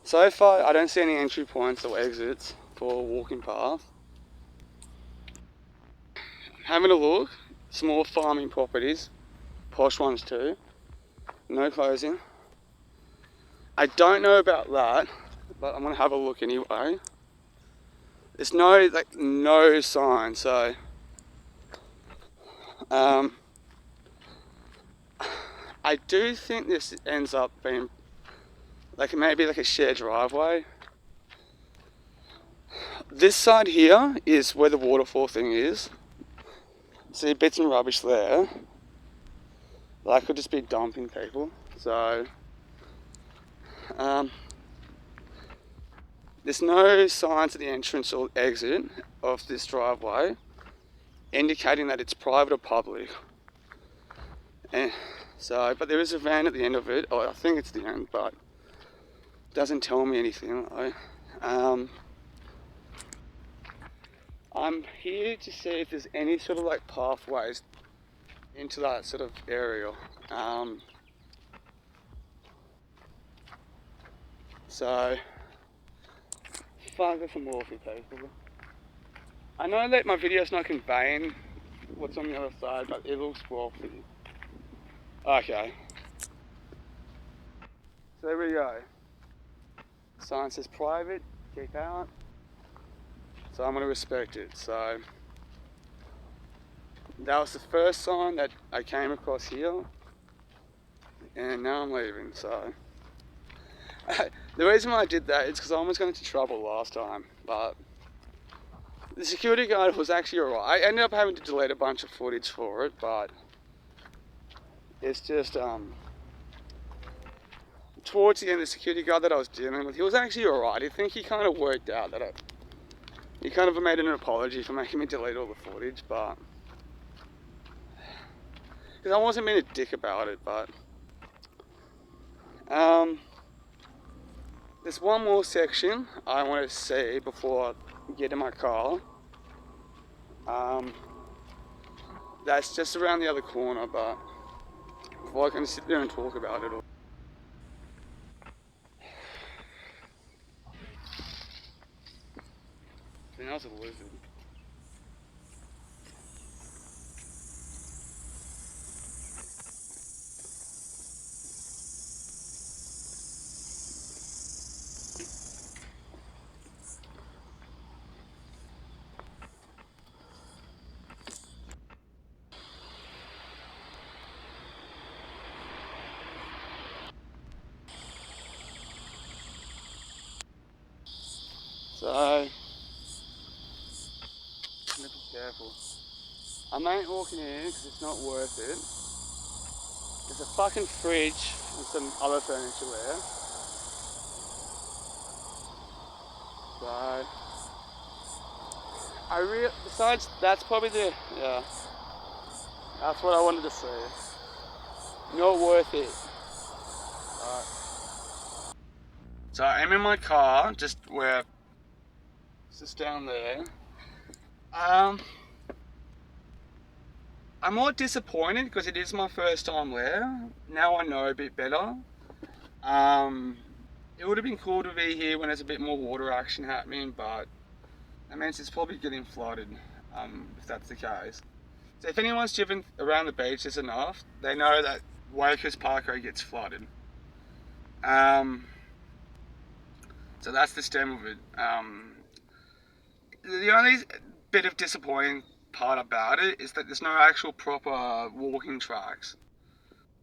So far, I don't see any entry points or exits for a walking path. Having a look, small farming properties, posh ones too. No closing. I don't know about that, but I'm gonna have a look anyway. There's no sign, so I do think this ends up being maybe a shared driveway. This side here is where the waterfall thing is. See bits and rubbish there. That could just be dumping people. So there's no signs at the entrance or exit of this driveway indicating that it's private or public. And so, but there is a van at the end of it. Oh, I think it's the end, but it doesn't tell me anything though. I'm here to see if there's any sort of pathways into that sort of area. So, fuck if I'm awfully people. I know that my video's not conveying what's on the other side, but it looks awfully. Okay. So there we go. Sign says private, keep out. So I'm going to respect it. So that was the first sign that I came across here, and now I'm leaving. So the reason why I did that is because I almost got into trouble last time, but the security guard was actually alright. I ended up having to delete a bunch of footage for it, but it's just towards the end, the security guard that I was dealing with, he was actually alright. I think he kind of worked out that he kind of made an apology for making me delete all the footage, but because I wasn't being a dick about it, but there's one more section I want to see before I get in my car. That's just around the other corner, but before I can sit there and talk about it all. I think that was a lizard. So, be careful. I ain't walking in because it's not worth it. There's a fucking fridge and some other furniture there. So, besides, that's probably yeah, that's what I wanted to see. Not worth it. Alright. So I'm in my car, just down there. I'm more disappointed because it is my first time there. Now I know a bit better. It would have been cool to be here when there's a bit more water action happening, but that means it's probably getting flooded, if that's the case. So if anyone's driven around the beaches enough, they know that Wakers Parkway gets flooded. So that's the stem of it. The only bit of disappointing part about it is that there's no actual proper walking tracks,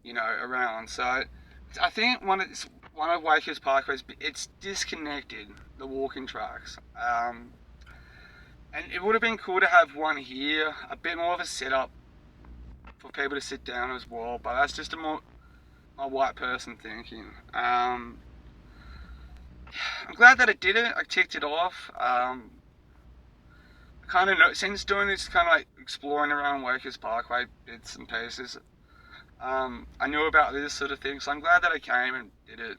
around. So I think one of Wakers Parkway's, it's disconnected, the walking tracks. And it would have been cool to have one here, a bit more of a setup for people to sit down as well, but that's just my white person thinking. I'm glad that I did it. I ticked it off. Kind of know, since doing this, kind of exploring around Wakers Parkway bits and pieces, I knew about this sort of thing, so I'm glad that I came and did it.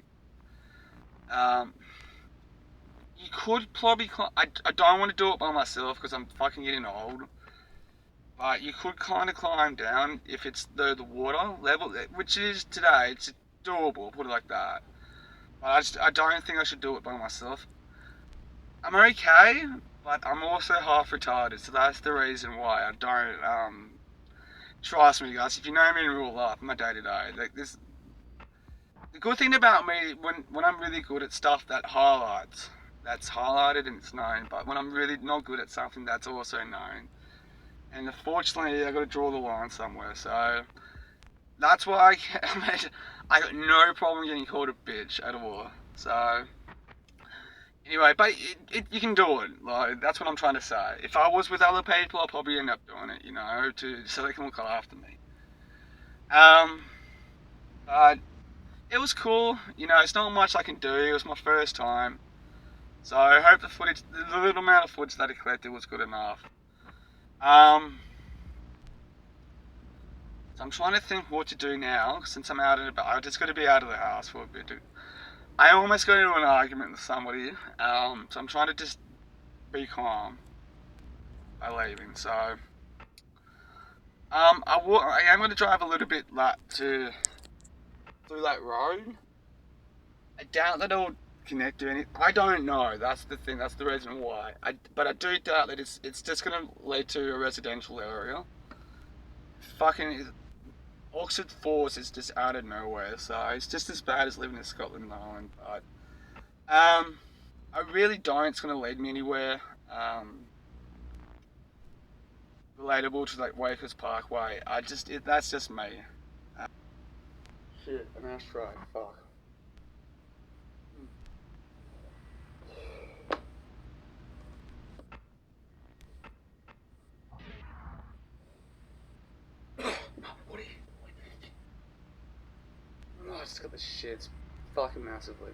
You could probably, I don't want to do it by myself because I'm fucking getting old, but you could kind of climb down if it's the water level, which it is today. It's doable, put it like that. But I don't think I should do it by myself. I'm okay, but I'm also half retarded, so that's the reason why I don't. Trust me, guys. If you know me in real life, my day to day, like this. The good thing about me, when I'm really good at stuff that's highlighted and it's known. But when I'm really not good at something, that's also known. And unfortunately, I got to draw the line somewhere. So that's why I got no problem getting called a bitch at all. So anyway, but you can do it. Like that's what I'm trying to say. If I was with other people, I'll probably end up doing it. So they can look after me. Um, but it was cool. It's not much I can do. It was my first time. So I hope the little amount of footage that I collected was good enough. Um, so I'm trying to think what to do now since I'm out and about. I just got to be out of the house for a bit. I almost got into an argument with somebody. So I'm trying to just be calm by leaving. So I am going to drive a little bit through that road. I doubt that it'll connect to any. I don't know. That's the thing. That's the reason why. But I do doubt that it's just going to lead to a residential area. Fucking Oxford Falls is just out of nowhere, so it's just as bad as living in Scotland Island. But I really don't. It's going to lead me anywhere relatable to like Wakers Parkway. That's just me. Shit, an ashtray. Fuck. What are you? Oh, I just got the shits fucking massively.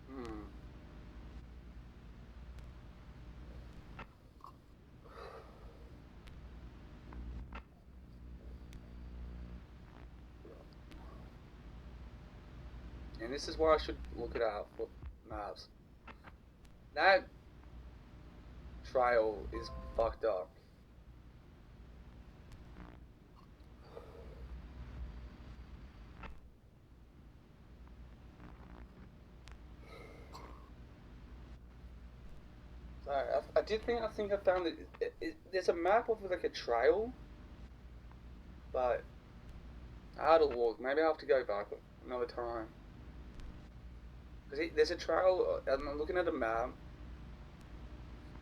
Hmm. And this is why I should look it up for maps. That trail is fucked up. So I think I found there's a map of like a trail, but I had to look. Maybe I have to go back another time. Because there's a trail, I'm looking at a map.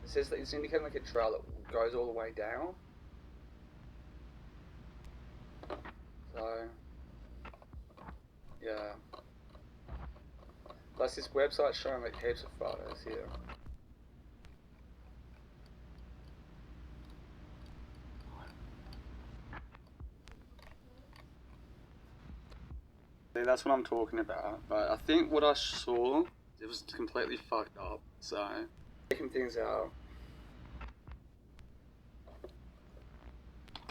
It says that it's indicating like a trail that goes all the way down. So, yeah. Plus this website's showing like heaps of photos here. See, that's what I'm talking about. But I think what I saw, it was completely fucked up. So, checking things out.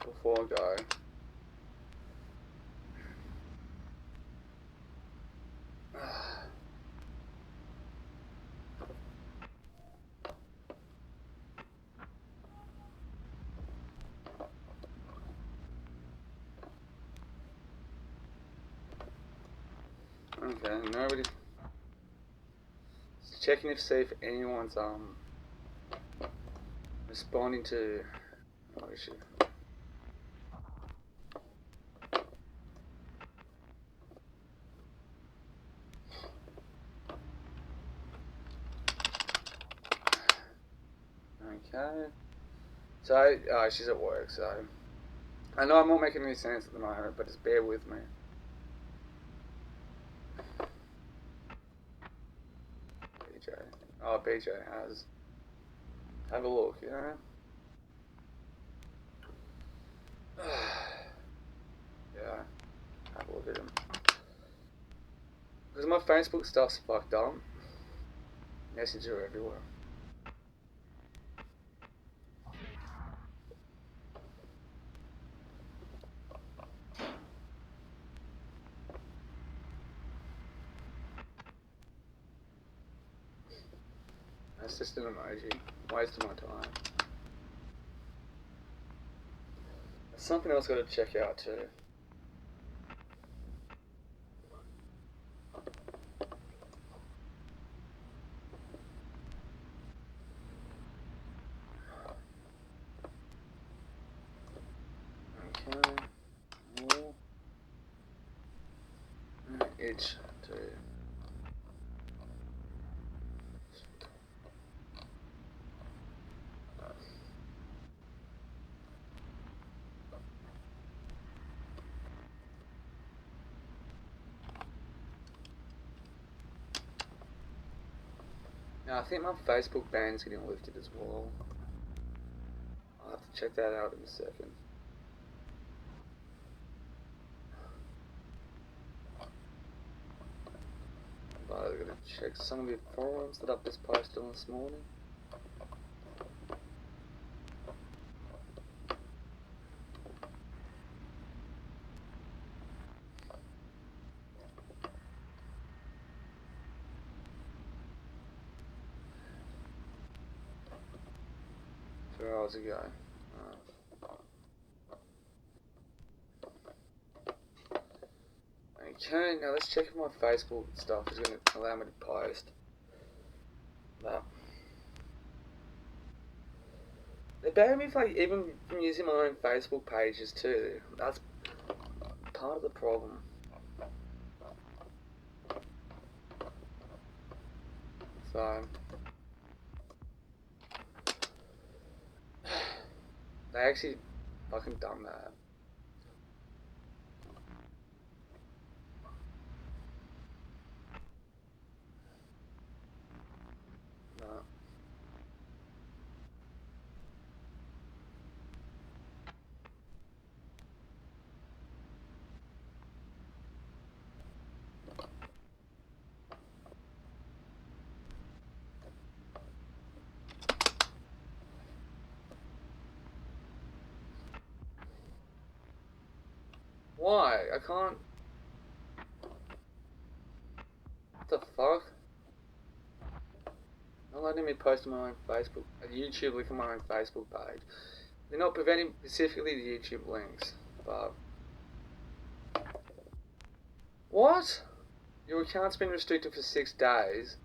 before I go. Okay, nobody. Just checking to see if anyone's responding to. Oh shit. Okay. So, she's at work, so I know I'm not making any sense at the moment, but just bear with me. BJ. Oh, BJ has. Have a look, you know? Yeah, have a look at him. Because my Facebook stuff's fucked up. Messages are everywhere. That's just an emoji. Wasting my time. There's something else I gotta check out too. Okay. More. Itch too. Now I think my Facebook ban's getting lifted as well. I'll have to check that out in a second. But I'm gonna check some of the forums that I've just posted on this morning. Where else it go? Okay, now let's check if my Facebook stuff is going to allow me to post. That. They ban me for, like, even from using my own Facebook pages too. That's part of the problem. So they actually fucking done that. No. Why? I can't. What the fuck? Not letting me post on my own Facebook, YouTube link on my own Facebook page. They're not preventing specifically the YouTube links, but what? Your account's been restricted for 6 days.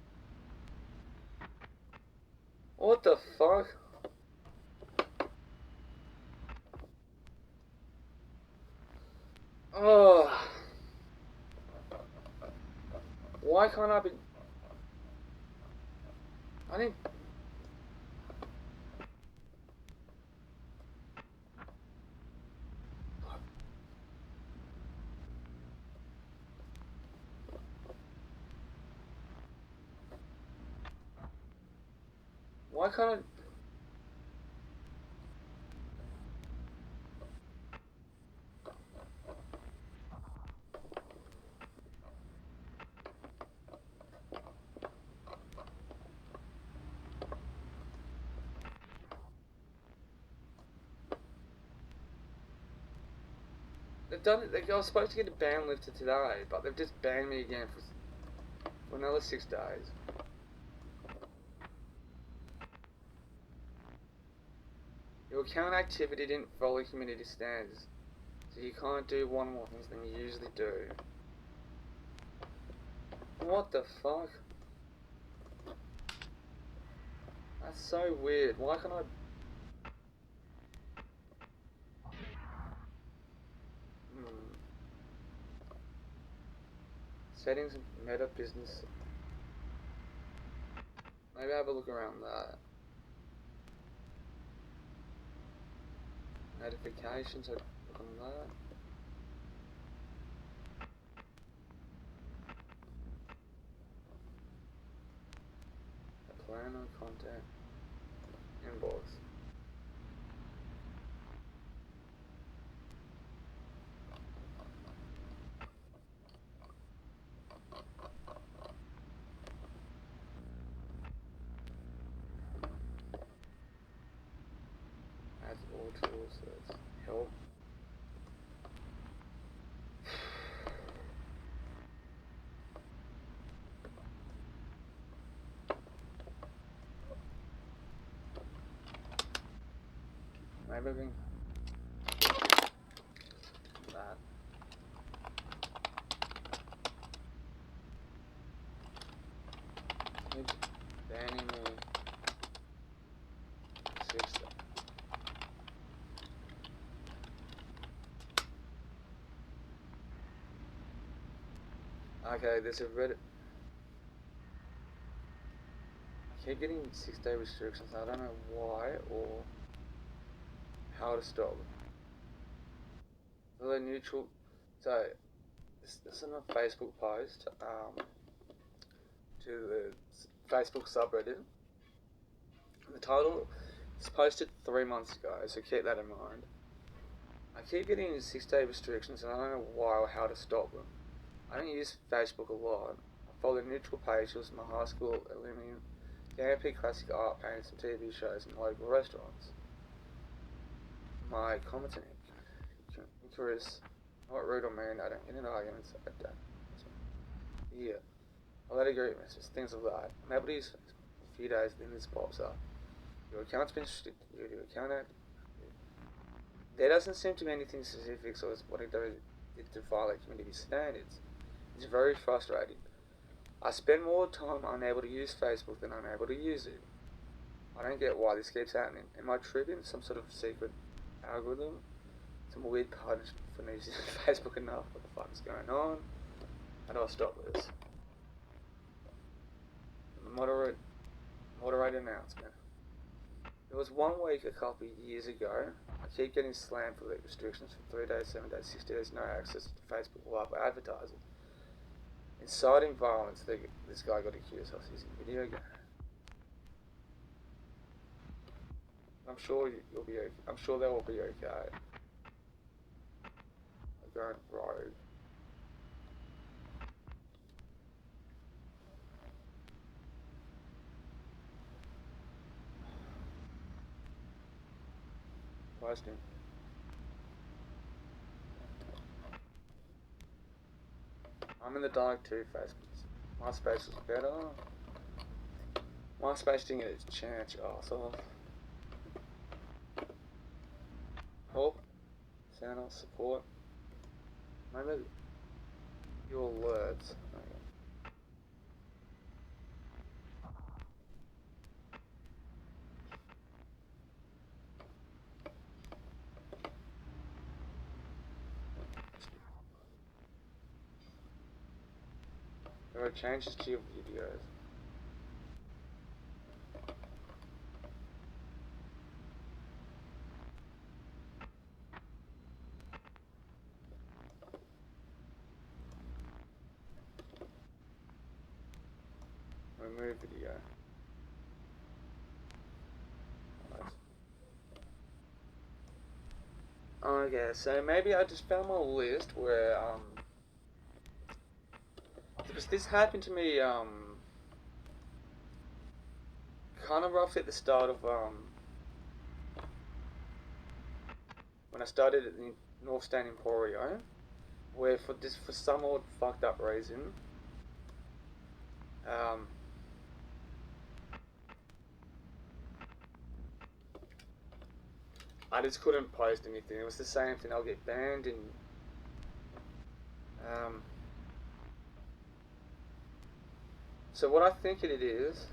What the fuck? Oh. Why can't I be... I need... Why can't I... They've done it. I was supposed to get a ban lifted today, but they've just banned me again for another 6 days. Your account activity didn't follow community standards, so you can't do one more things than you usually do. What the fuck? That's so weird. Why can't I... Settings and meta business. Maybe have a look around that. Notifications, look on that. Plan on contact. Inbox. Add all tools, so it's help. Maybe I can... that. Maybe banning me. 6. Okay, there's a Reddit. I keep getting 6-day restrictions. I don't know why or how to stop them. So they're neutral. So this is a Facebook post to the Facebook subreddit. The title is posted 3 months ago, so keep that in mind. I keep getting 6-day restrictions and I don't know why or how to stop them. I don't use Facebook a lot. I follow neutral pages from my high school, eliminating GMP classic art, paintings and TV shows in local restaurants. My comments and interests, not rude or mean, I don't get into arguments, I don't. Yeah. I let it go, messages, things like that. I'm able to use Facebook for a few days, then this pops up. Your account's been restricted, your account out. There doesn't seem to be anything specific, so it's what it does to violate community standards. It's very frustrating. I spend more time unable to use Facebook than I'm able to use it. I don't get why this keeps happening. Am I triggering some sort of secret algorithm? Some weird punishment for not using Facebook enough? What the fuck is going on? How do I stop this? Moderate announcement. There was 1 week a couple of years ago. I keep getting slammed for the restrictions for 3 days, 7 days, 60 days, no access to Facebook Live advertising. Inciting violence, this guy got accused of using video game. I'm sure you'll be okay. I'm sure they will be okay. I'm going rogue. Posting. I'm in the dark too, Facebook. MySpace was better. MySpace didn't get its chance, arsehole. Help. Sound off support. Maybe your alerts. Okay. There are changes to your videos. Remove video. Okay, so maybe I just found my list where because this happened to me kind of roughly at the start of when I started North Stand Emporio, where for some odd fucked up reason, um, I just couldn't post anything. It was the same thing. I'll get banned and so what I think it is,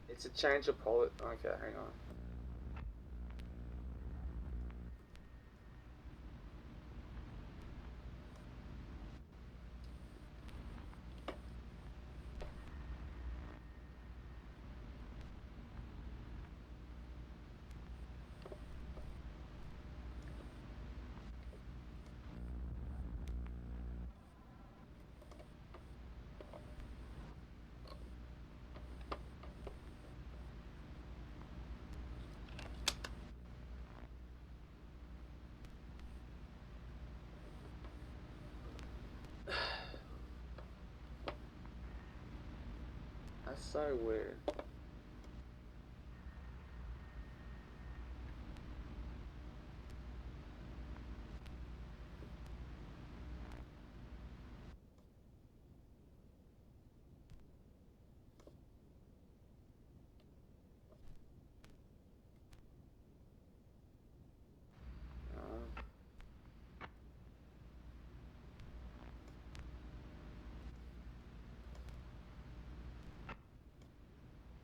it's a change of policy. Okay, hang on. That's so weird.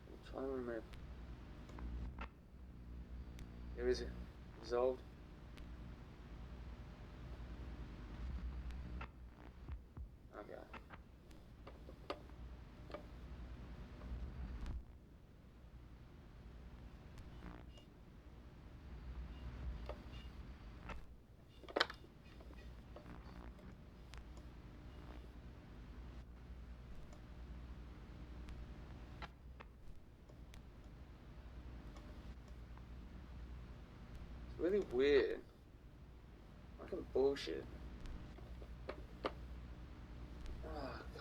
I'm trying to remember. Here is it. Resolved. Okay. It's really weird. Fucking bullshit.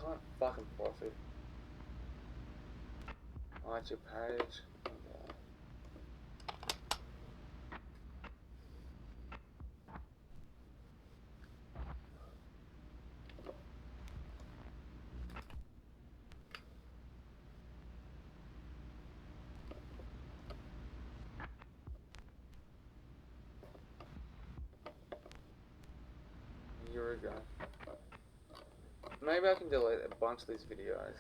Can't fucking profit. Hide your page. Okay. A year ago. Maybe I can delete a bunch of these videos.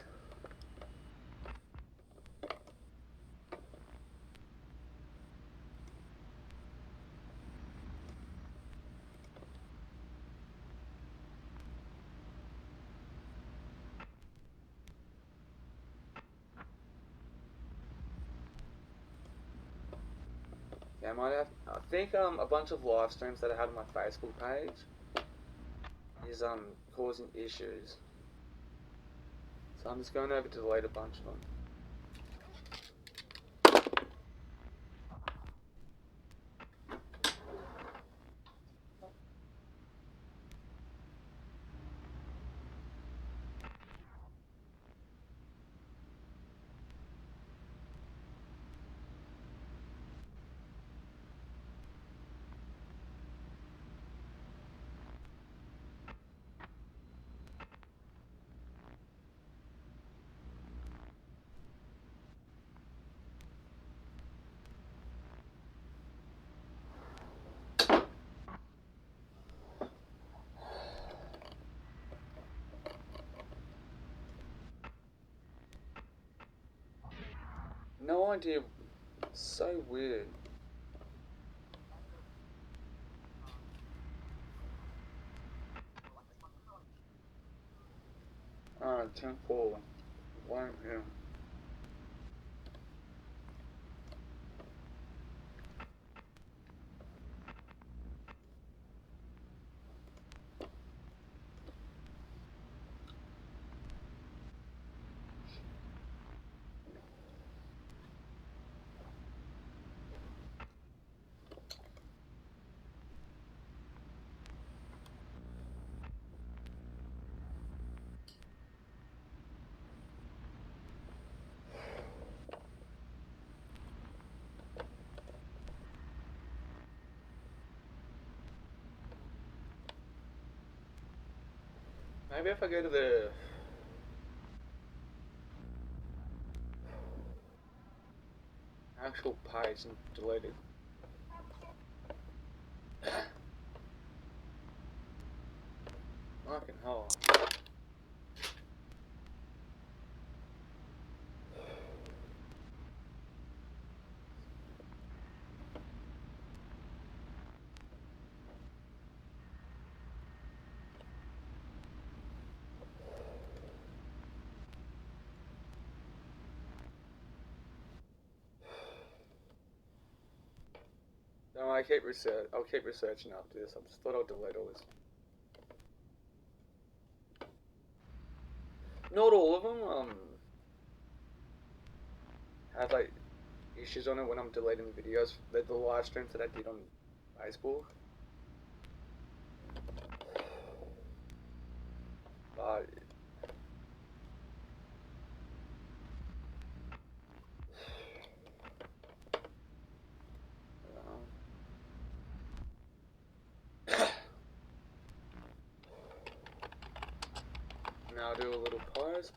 Yeah, I might have. I think a bunch of live streams that I had on my Facebook page is causing issues. So I'm just going over to delete a bunch of them. No idea. So weird. Alright, 10-4. Blame him. Maybe if I go to the actual page and delete it. Fucking hell. No, I'll keep researching after this. I just thought I'd delete all this. Not all of them. Had like issues on it when I'm deleting the videos. The live streams that I did on Facebook. But now I'll do a little pause.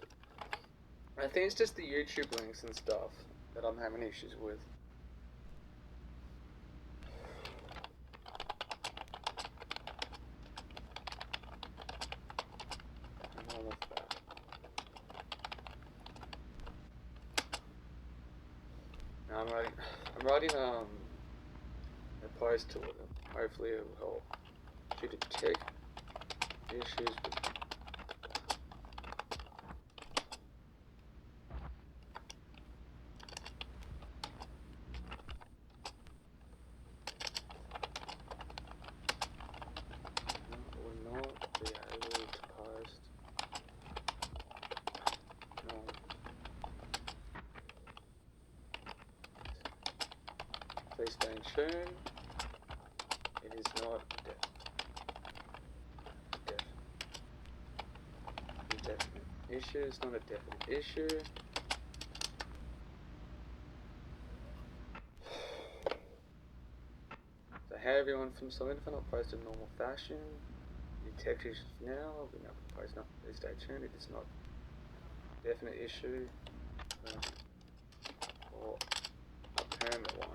I think it's just the YouTube links and stuff that I'm having issues with. And all of that. Now I'm writing a post to it. Hopefully it will help to detect issues with will not be able to post. No. Please stay tuned. It is not indefinite issue. It's not a definite issue. So hey everyone, from something if I not post in normal fashion. Detect issues now. We now post now. Please stay tuned. It is not a definite issue. Or a permanent one.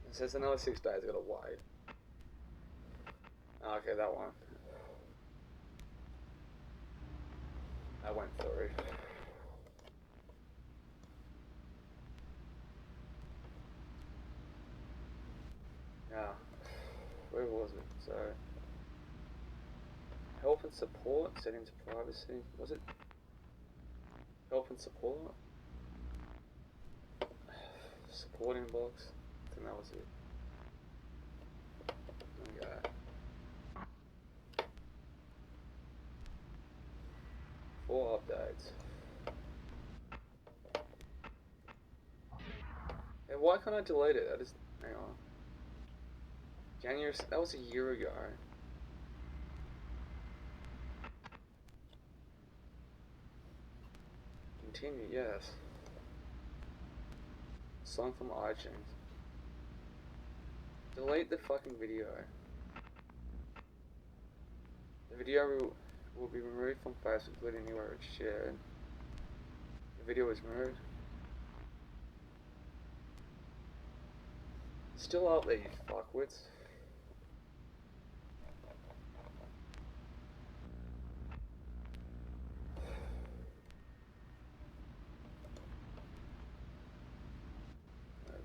It says another 6 days, I gotta wait. Oh, okay, that one. I went through. Now, where was it? So, help and support, settings privacy. Was it help and support? Support inbox. I think that was it. Okay. 4 updates. And why can't I delete it? I just hang on. January. That was a year ago. Continue. Yes. Song from iTunes. Delete the fucking video. The video will be removed from Facebook, including anywhere it's shared. The video is removed. Still up there, you fuckwits.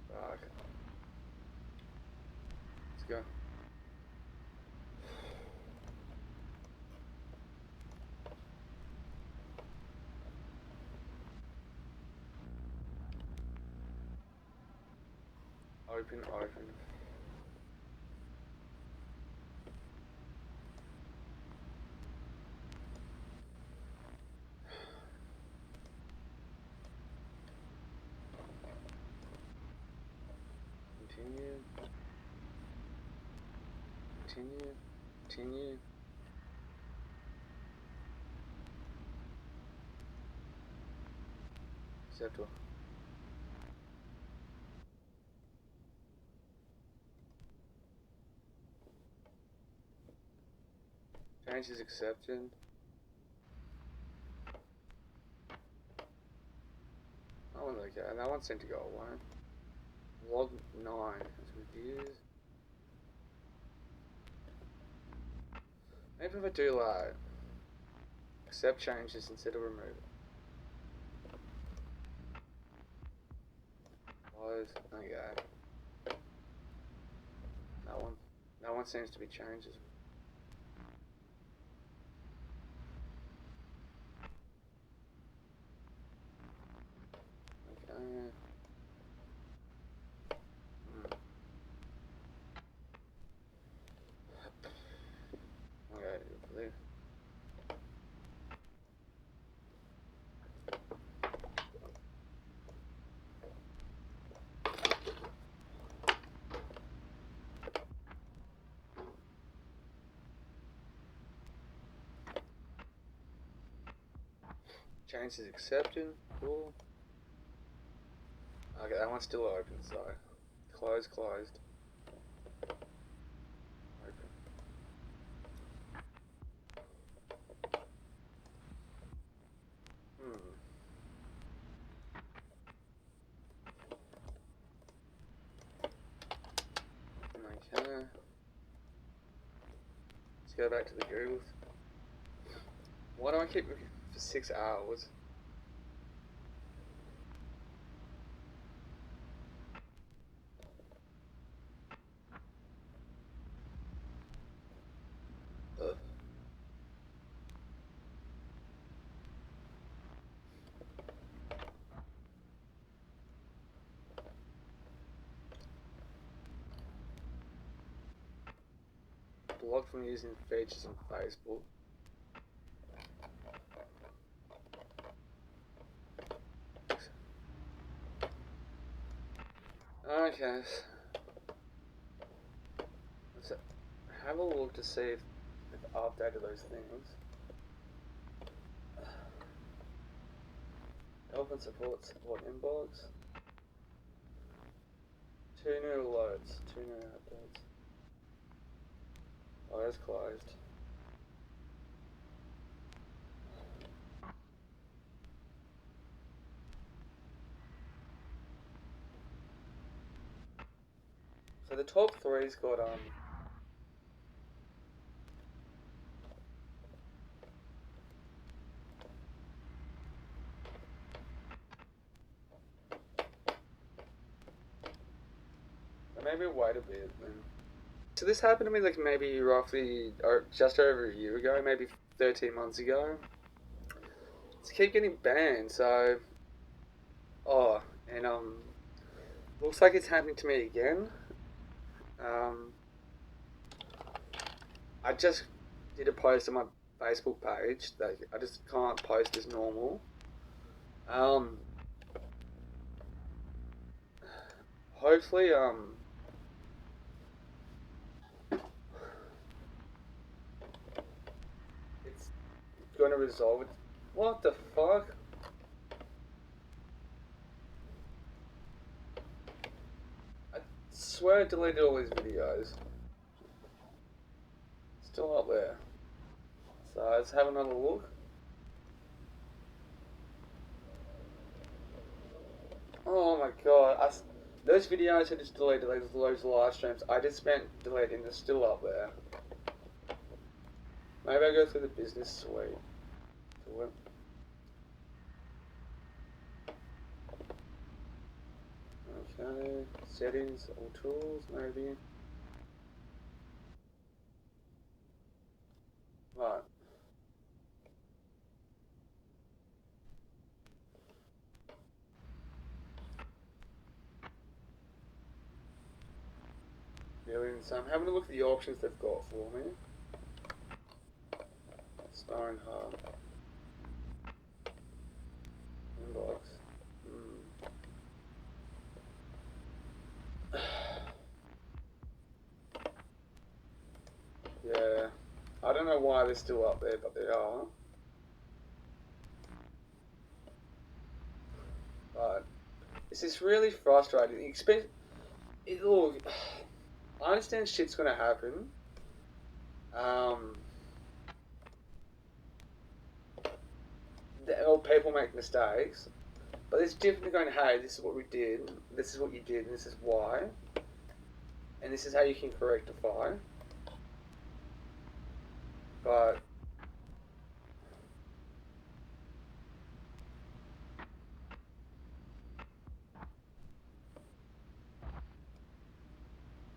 Back. Let's go. Open. Continue. Accept. Change is accepted. That one's okay. That one seemed to go away. Log 9 as reviews. Maybe if I do like accept changes instead of remove it. Close. Okay. That one seems to be changes. Okay. Okay, leave. Change is accepted. Cool. Okay, that one's still open, so closed. Open. Okay. Let's go back to the Google. Why do I keep looking for 6 hours? Ugh. Blocked from using features on Facebook. Okay. Let's have a look to see if I've updated those things. Help and support inbox. 2 new alerts, 2 new updates. Oh, that's closed. So the top three's got maybe wait a bit then. So this happened to me like maybe roughly or just over a year ago, maybe 13 months ago. Just keep getting banned, so and looks like it's happening to me again. I just did a post on my Facebook page that I just can't post as normal. Hopefully it's going to resolve it. What the fuck? I swear I deleted all these videos. Still up there. So let's have another look. Oh my god, those videos I just deleted, like those live streams, I just spent deleting, they're still up there. Maybe I go through the business suite. Okay, settings, all tools, maybe. Right. So I'm having a look at the options they've got for me. Sparring Hub. Inbox. Yeah. I don't know why they're still up there, but they are. But it's just really frustrating. Look, I understand shit's gonna happen. people make mistakes, but it's different than going, hey, this is what we did, this is what you did, and this is why, and this is how you can rectify. But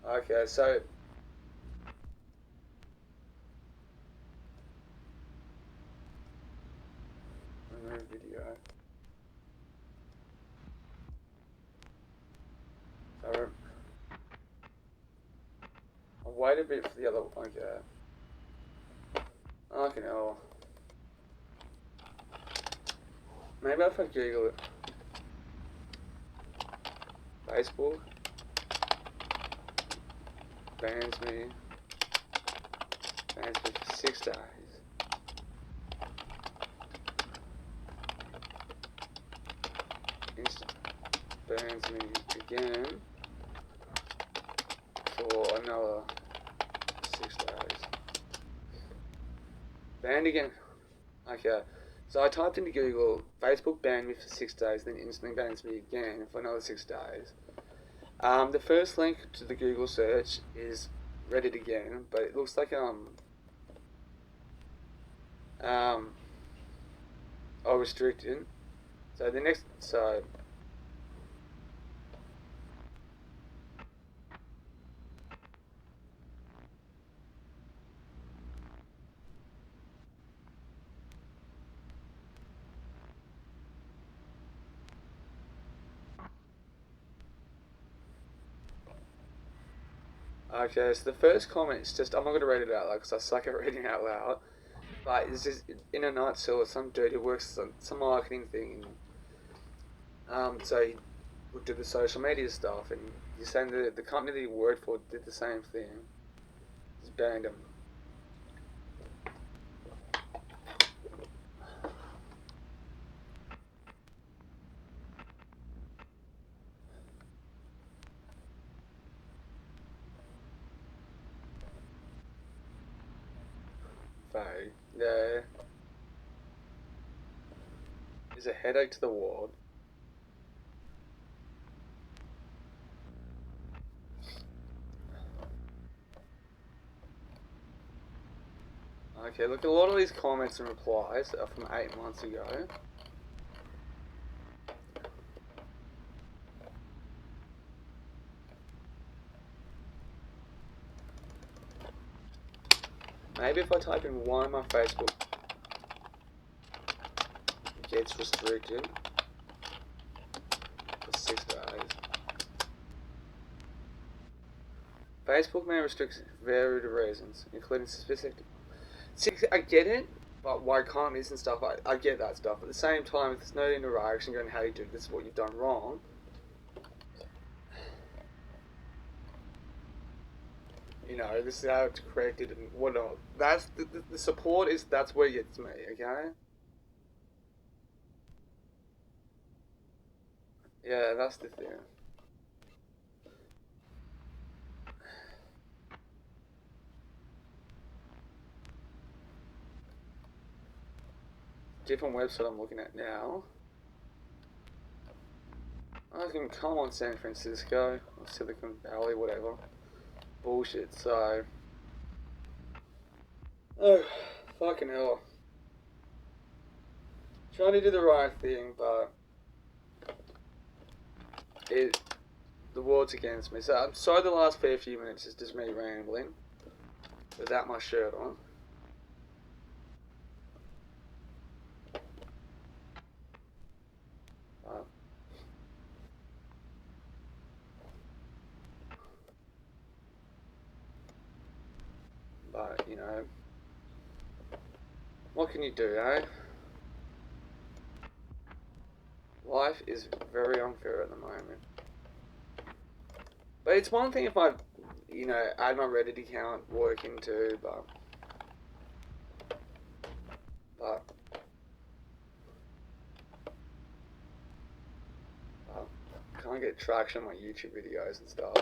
okay, so remove video. So I'll wait a bit for the other one. Okay. Okay, no. Maybe if I Google it. Facebook bans me for 6 days. Insta bans me again for another 6 days. Banned again. Okay. So I typed into Google, Facebook banned me for 6 days, then instantly bans me again for another 6 days. The first link to the Google search is Reddit again, but it looks like restricted. So the next okay, so the first comment is just, I'm not going to read it out loud because I suck at reading out loud, but it's just in a nutshell, some dude who works on some marketing thing, and so he would do the social media stuff, and he's saying that the company that he worked for did the same thing, just banned him. Faye, yeah, is a headache to the ward. Okay, look, a lot of these comments and replies are from 8 months ago. Maybe if I type in why my Facebook gets restricted for 6 days. Facebook may restrict varied reasons, including specific. See, I get it, but why companies and stuff, I get that stuff. At the same time, if there's no interaction going, hey dude, this is what you've done wrong. You know, this is how it's corrected and whatnot. That's the support is, that's where it gets me, okay? Yeah, that's the thing. Different website I'm looking at now. I can come on San Francisco or Silicon Valley, whatever. Bullshit, so. Oh, fucking hell. Trying to do the right thing, but. The world's against me. So I'm sorry the last fair few minutes is just me rambling without my shirt on. But, you know, what can you do, eh? Life is very unfair at the moment. But it's one thing if I, you know, add my Reddit account, work into, but can't get traction on my YouTube videos and stuff.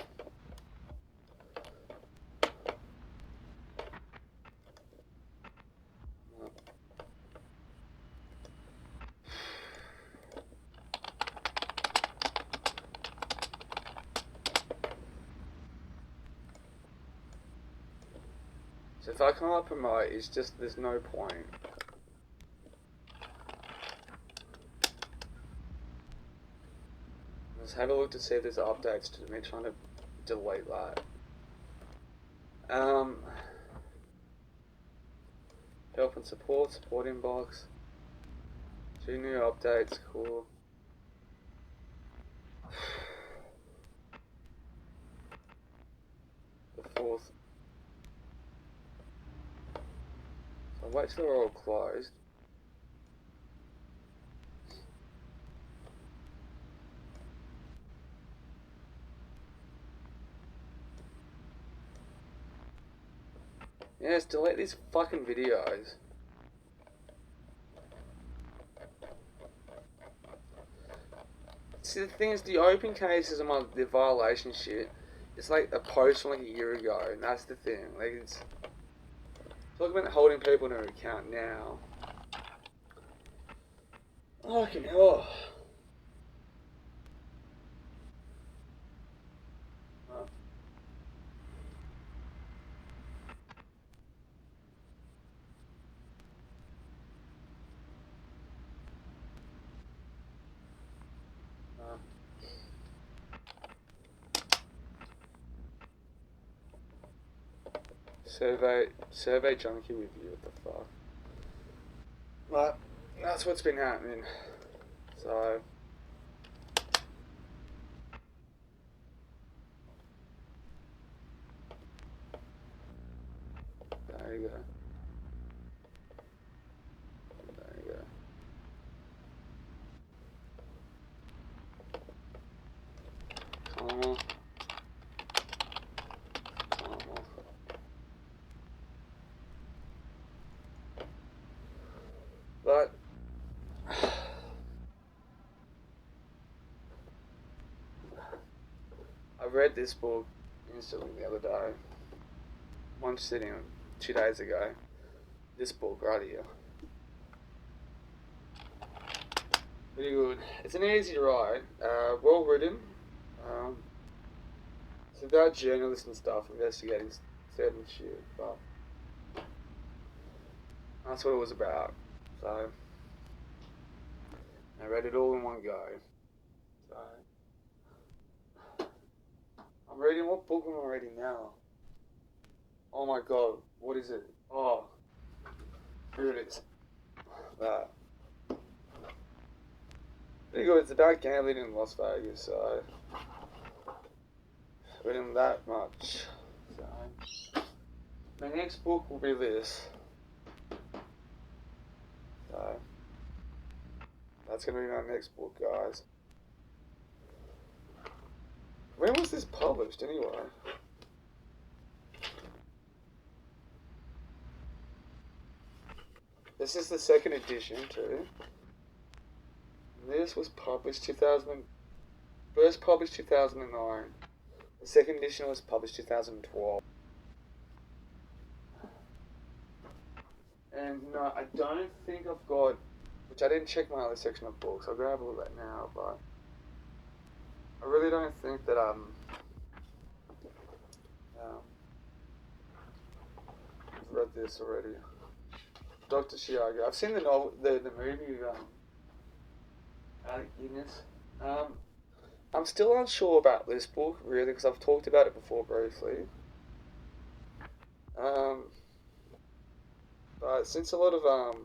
if I can't promote, it's just there's no point. Let's have a look to see if there's updates to me trying to delete that. Help and support inbox. 2 new updates, cool. The 4th. So wait till they're all closed. Yes, delete these fucking videos. See, the thing is, the open cases on the violation shit, it's like a post from like a year ago, and that's the thing. Like, it's talking about holding people to account now. Fucking hell. Survey junkie with you, what the fuck. But that's what's been happening. So there you go. There you go. Come on. But I read this book instantly the other day. One sitting 2 days ago. This book right here. Pretty good. It's an easy ride. Well written. It's about journalists and stuff investigating certain shit, but that's what it was about. So I read it all in one go. So I'm reading, what book am I reading now? Oh my god, what is it? Oh, here it is. That. Pretty good. It's about gambling in Las Vegas, so reading that much. So my next book will be this. So that's gonna be my next book, guys. When was this published anyway? This is the second edition too. This was published first published 2009. The second edition was published 2012. And no, I don't think I've got, which I didn't check my other section of books. I'll go have a look at that now, but I really don't think that I've read this already. Dr. Chiago. I've seen the novel, the movie of Alec Guinness. I'm still unsure about this book, really, because I've talked about it before briefly. But since a lot of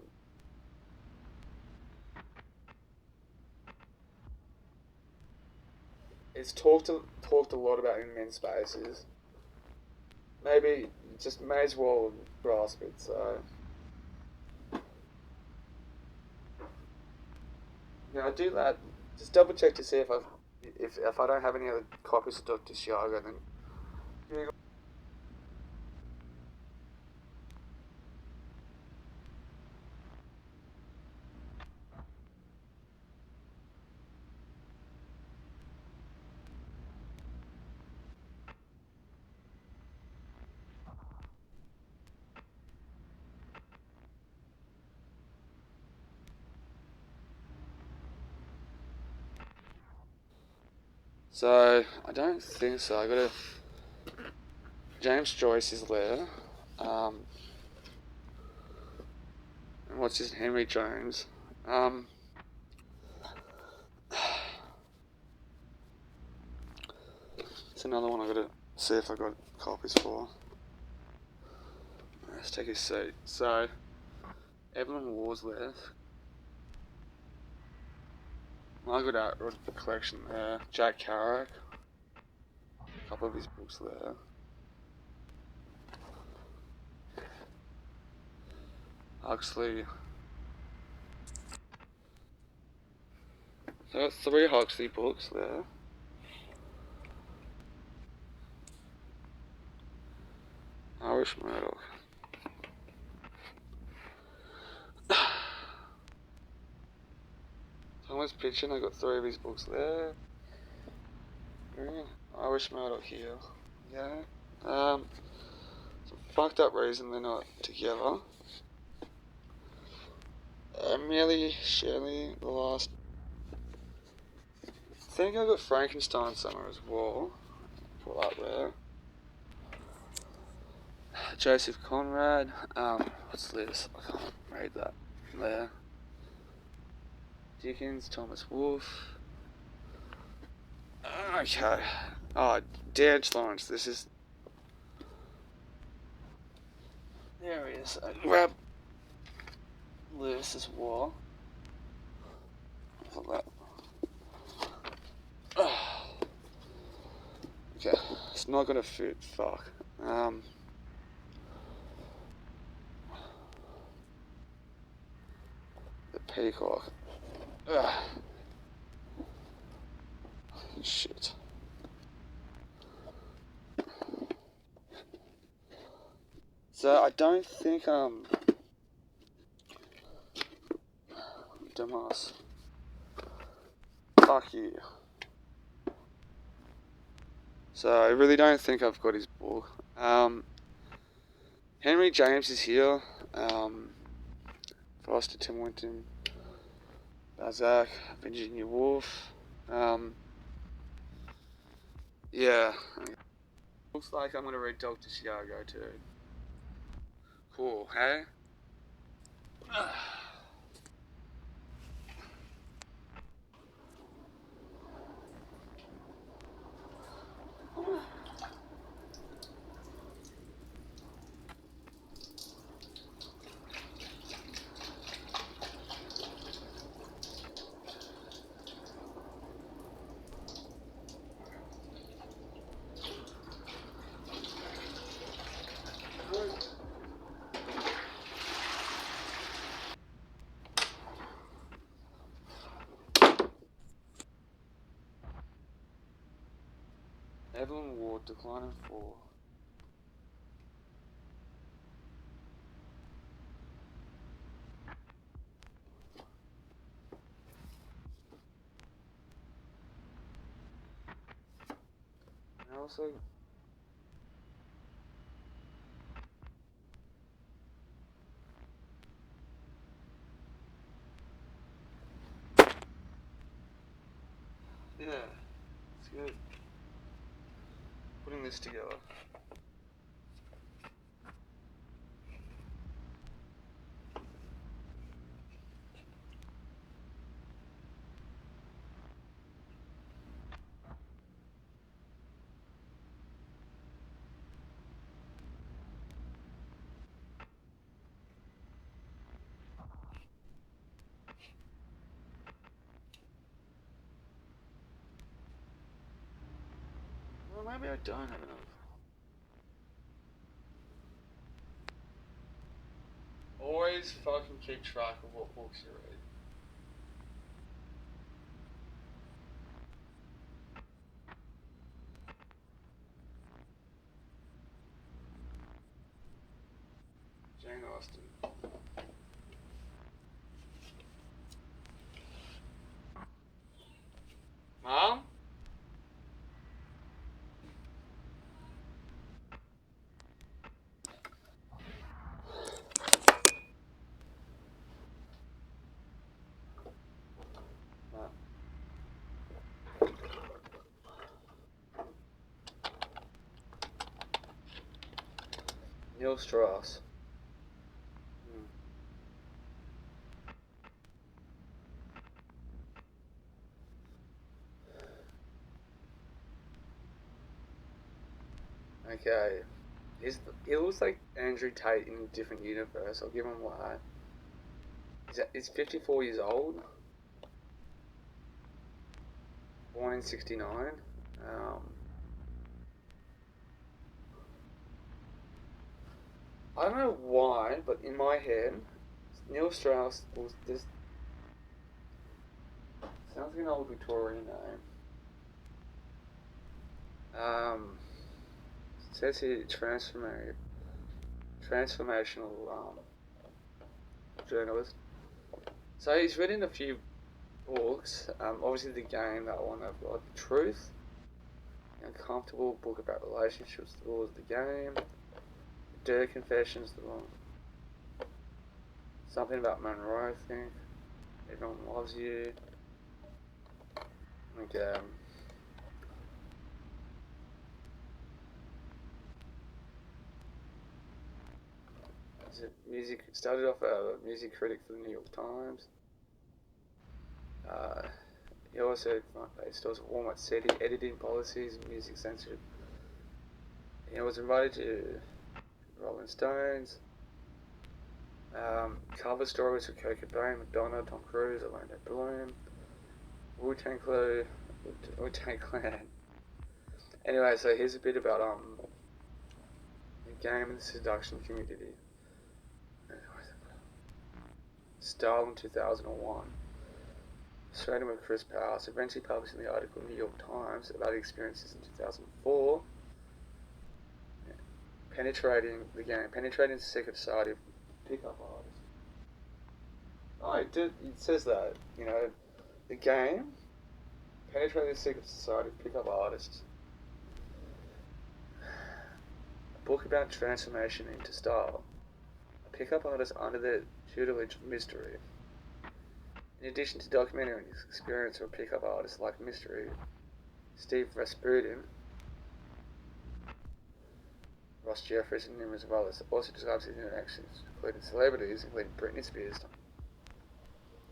it's talked a lot about in men's spaces, maybe just may as well grasp it. So yeah, I do that. Just double check to see if I don't have any other copies of Dr. Chiago, then Google. So I don't think so. I got a James Joyce is there. And what's his Henry James? It's another one I gotta see if I got copies for. Let's take a seat. So, Evelyn Ward's left. Margaret Atwood collection there. Jack Kerouac. A couple of his books there. Huxley. So that's 3 Huxley books there. Irish Murdoch. Thomas Pynchon, I got 3 of his books there. Irish Murdoch here. Yeah. Some fucked up reason they're not together. Mary Shelley, the last. I think I got Frankenstein somewhere as well. Put that there. Joseph Conrad. What's this? I can't read that. There. Dickens, Thomas Wolfe. Okay. Oh, D.H. Lawrence. This is. There he is. Grab Lewis's War. Look at that. Okay. It's not gonna fit. Fuck. The Peacock. Shit. So I don't think Damas. Fuck you. So I really don't think I've got his book. Henry James is here. Foster Tim Winton. Balzac, Virginia Woolf. Yeah. Looks like I'm gonna read Dr. Chiago too. Cool, hey? Evelyn Ward, Decline in 4. And also... Yeah, it's good. Putting this together. Well, maybe I don't have enough. Always fucking keep track of what books you read. Jane Austen. Mom? Neil Strauss. Hmm. Okay. He looks like Andrew Tate in a different universe. I'll give him that. He's 54 years old, born in 69. Um, I don't know why, but in my head, Neil Strauss was this. Sounds like an old Victorian name. It says here transformational journalist. So he's written a few books. Obviously, the game, that one I've got. Truth, Uncomfortable, book about relationships, the rules of the game. Dirt Confessions, the one. Something about Monroe, I think. Everyone Loves You. Like, music. Started off a music critic for the New York Times. Uh, he also stores at Walmart City, editing policies and music censorship. He was invited to Rolling Stones. Cover stories for Kurt Cobain, Madonna, Tom Cruise, Orlando Bloom, Wu-Tang Clan. Anyway, so here's a bit about the game and the seduction community. Style in 2001. Australian with Chris Powers, eventually published in the article in the New York Times about experiences in 2004. Penetrating the secret society of pickup artists. Oh, it says that, the game, penetrating the secret society of pickup artists. A book about transformation into style. A pickup artist under the tutelage of mystery. In addition to documenting his experience of a pickup artist like Mystery, Steve Rasputin, Ross Jeffries, and numerous others, also describes his interactions, including celebrities, including Britney Spears.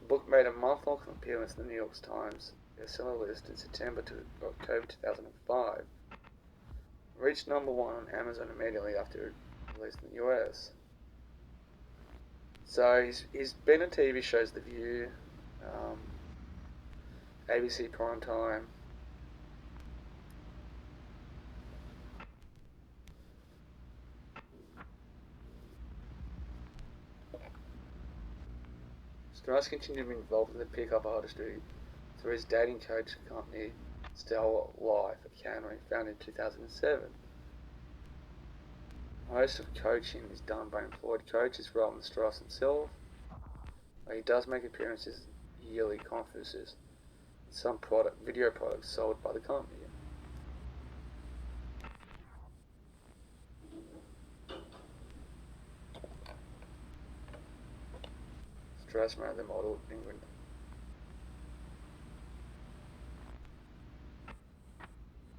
The book made a month-long appearance in the New York Times bestseller list in September to October 2005. Reached number 1 on Amazon immediately after it released in the US. So he's been on TV shows The View, ABC Primetime. Strauss continued to be involved in the pickup artistry through his dating coach company, Still Life at Canary, founded in 2007. Most of coaching is done by employed coaches rather than Strauss himself. He does make appearances at yearly conferences and some video products sold by the company. Strauss married the model in England.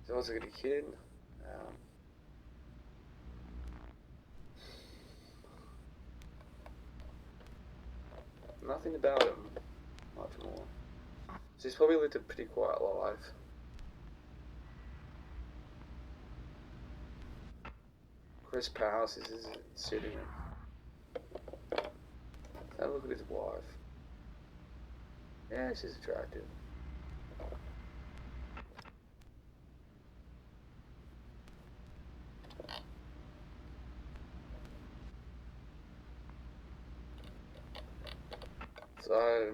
He's also got a kid. Nothing about him much more. So he's probably lived a pretty quiet life. Chris Powers is his pseudonym. Have a look at his wife. Yeah, she's attractive. So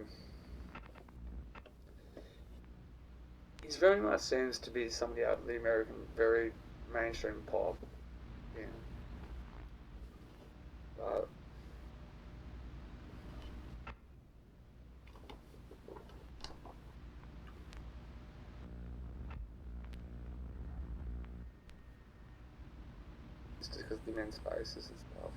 he's very much seems to be somebody out of the American, very mainstream pop. Yeah. But it's just because of the men's faces and stuff.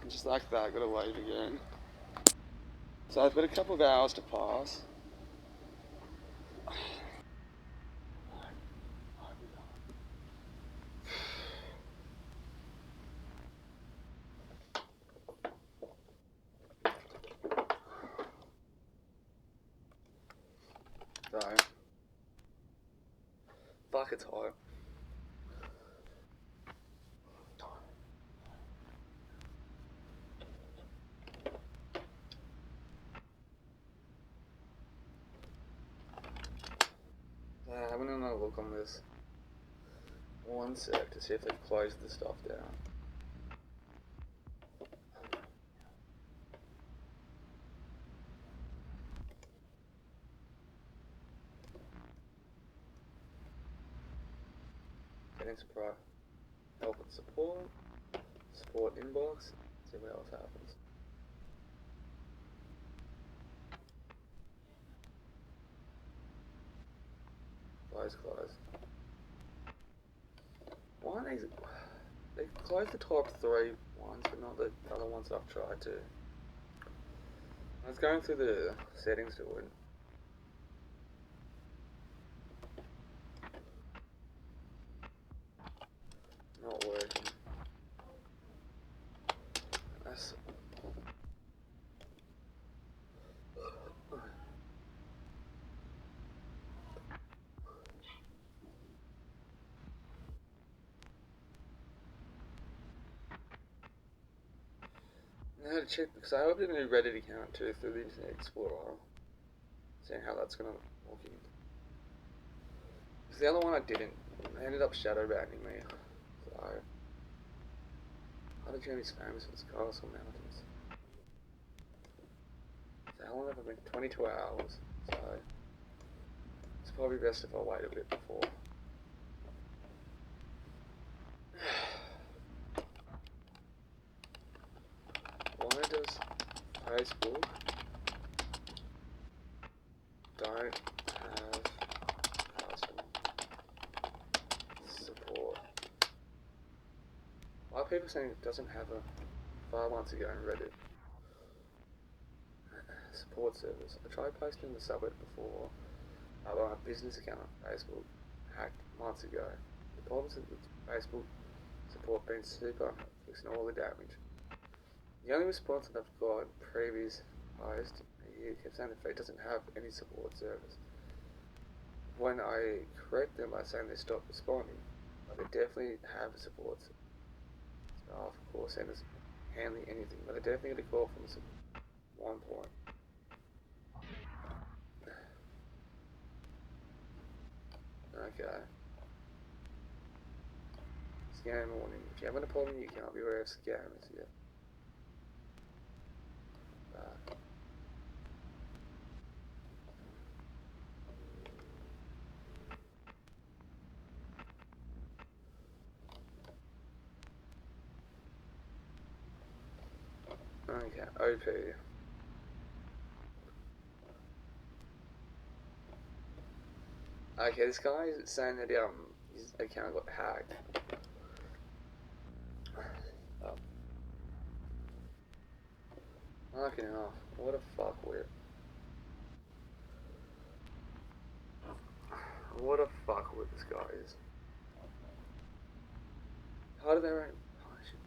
And just like that, I got to leave again. So I've got a couple of hours to pass. So, fuck, it's hot. I'm gonna look on this one sec to see if they've closed the stuff down. Getting some pro help and support inbox, see what else happens. Close. Why are they closed the top 3 ones, but not the other ones I've tried to. I was going through the settings to it. Not working. That's... I had to check because I opened a new Reddit account too through the Internet Explorer, seeing how that's gonna work in. Because the other one I didn't. They ended up shadow banning me. So, how did Jeremy's famous for his castle mountains? So how long have I been? 22 hours. So it's probably best if I wait a bit before. Why does Facebook don't have customer support? Why are people saying it doesn't have a 5 months ago in Reddit support service? I tried posting the subreddit before about my business account on Facebook, hacked months ago. The problems with Facebook support been super, fixing all the damage. The only response that I've got previous post kept saying the feed doesn't have any support service. When I correct them by saying they stopped responding, but they definitely have a support staff, of course, and it's handling anything, but I definitely get a call from one point. Okay. Scam warning. If you have an problem, you can't be aware of scammers yet. Okay, OP. Okay, this guy is saying that his account got hacked. Fucking hell, what a fuckwit. What a fuckwit this guy is. How do they rank? Oh, shit.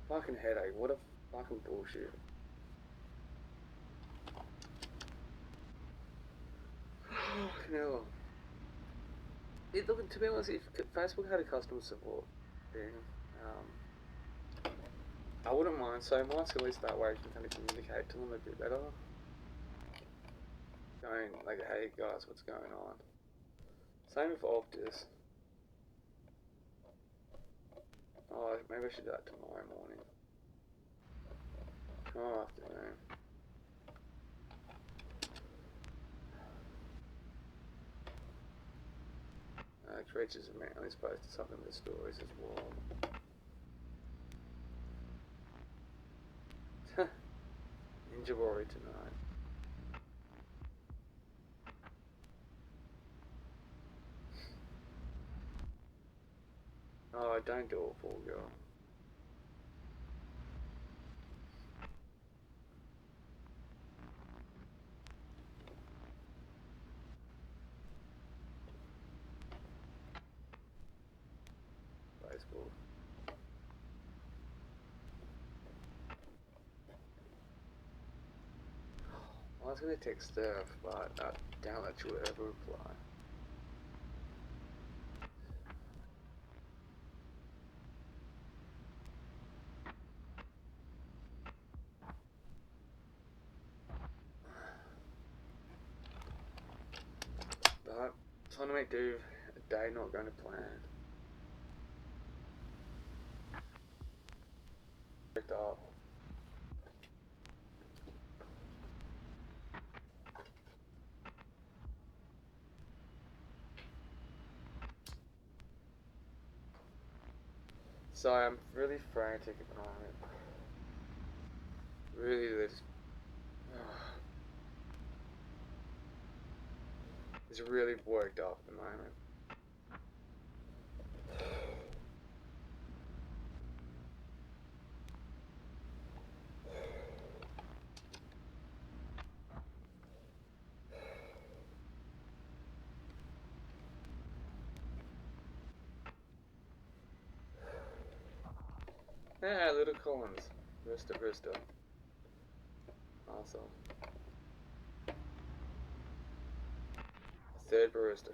Fucking headache, what a fucking bullshit. Fucking hell. Look, to be honest, if Facebook had a customer support thing, I wouldn't mind so much, at least that way you can kind of communicate to them a bit better. Going like, hey guys, what's going on? Same with Optus. Oh, maybe I should do that tomorrow morning. Tomorrow afternoon. Creatures of man, he's posted something in the stories as well. Injury tonight. Oh, don't do it, poor girl. Baseball. I was gonna text Steph, but I doubt that she would ever reply. But trying to make do a day not going to plan. Picked up. So I'm really frantic at the moment. Really, it's really worked up at the moment. Yeah, little Collins. Rista. Awesome. Third barista.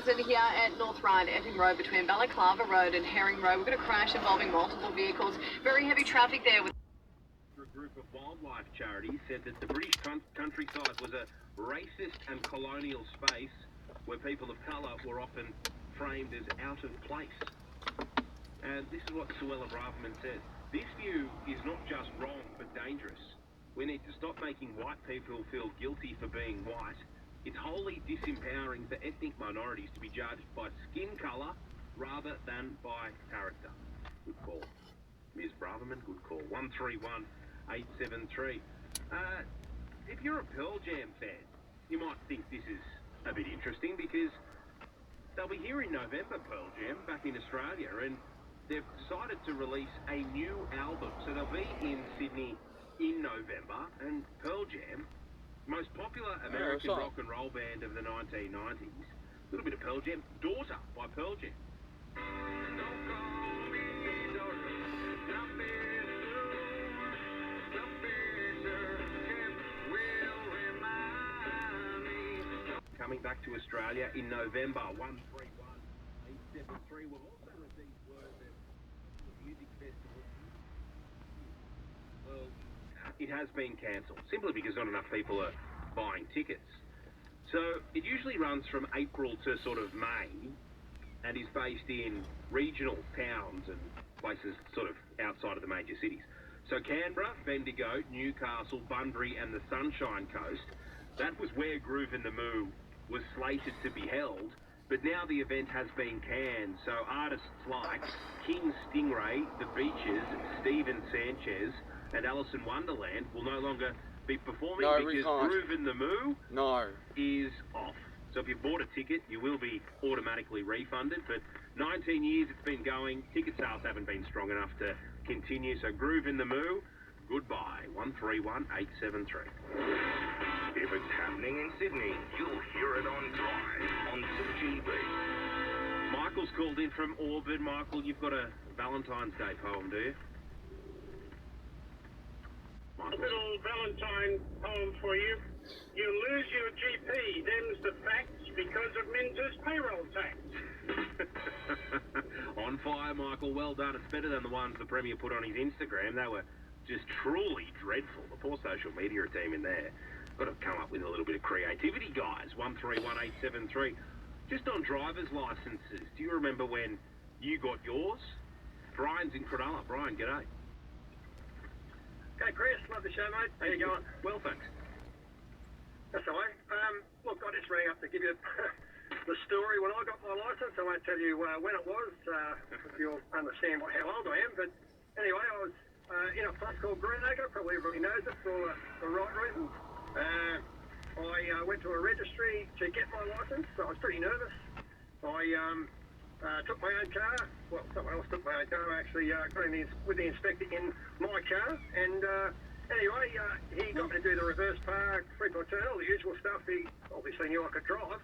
Over here at North Ryde, Epping Road between Balaclava Road and Herring Road, we've got a crash involving multiple vehicles. Very heavy traffic there. A group of wildlife charities said that the British countryside was a racist and colonial space where people of colour were often framed as out of place. And this is what Suella Braverman says. This view is not just wrong but dangerous. We need to stop making white people feel guilty for being white. It's wholly disempowering for ethnic minorities to be judged by skin colour rather than by character. Good call. Ms. Braverman, good call. 131873. If you're a Pearl Jam fan, you might think this is a bit interesting because they'll be here in November, Pearl Jam, back in Australia, and they've decided to release a new album. So they'll be in Sydney in November, and Pearl Jam, most popular American rock and roll band of the 1990s, a little bit of Pearl Jam, Daughter by Pearl Jam. Coming back to Australia in November, 131873. We've also received word that the music festival, well, it has been cancelled, simply because not enough people are buying tickets. So it usually runs from April to sort of May and is based in regional towns and places sort of outside of the major cities. So Canberra, Bendigo, Newcastle, Bunbury and the Sunshine Coast, that was where Groove in the Moo was slated to be held, but now the event has been canned, so artists like King Stingray, The Beaches, Stephen Sanchez and Alice in Wonderland will no longer be performing because Groove in the Moo is off. So if you've bought a ticket, you will be automatically refunded, but 19 years it's been going, ticket sales haven't been strong enough to continue, so Groove in the Moo, goodbye. 131873. If it's happening in Sydney, you'll hear it on Drive on 2GB. Michael's called in from Auburn. Michael, you've got a Valentine's Day poem, do you? A little Valentine poem for you. You lose your GP, them's the facts, because of Minter's payroll tax. On fire, Michael. Well done. It's better than the ones the Premier put on his Instagram. They were just truly dreadful. The poor social media team in there. Got to come up with a little bit of creativity, guys. 131873. Just on driver's licences, do you remember when you got yours? Brian's in Cronulla. Brian, g'day. Okay, Chris, love the show, mate. How you going? Well, thanks. That's all right. Look, I just rang up to give you the story when I got my licence. I won't tell you when it was, if you'll understand how old I am. But anyway, I was in a place called Greenacre. Probably everybody knows it for the right reasons. I went to a registry to get my licence. So I was pretty nervous. I took my own car. Well, someone else took my own car. I actually got in with the inspector in my car. And anyway, he got me to do the reverse park, three-point turn, all the usual stuff. He obviously knew I could drive.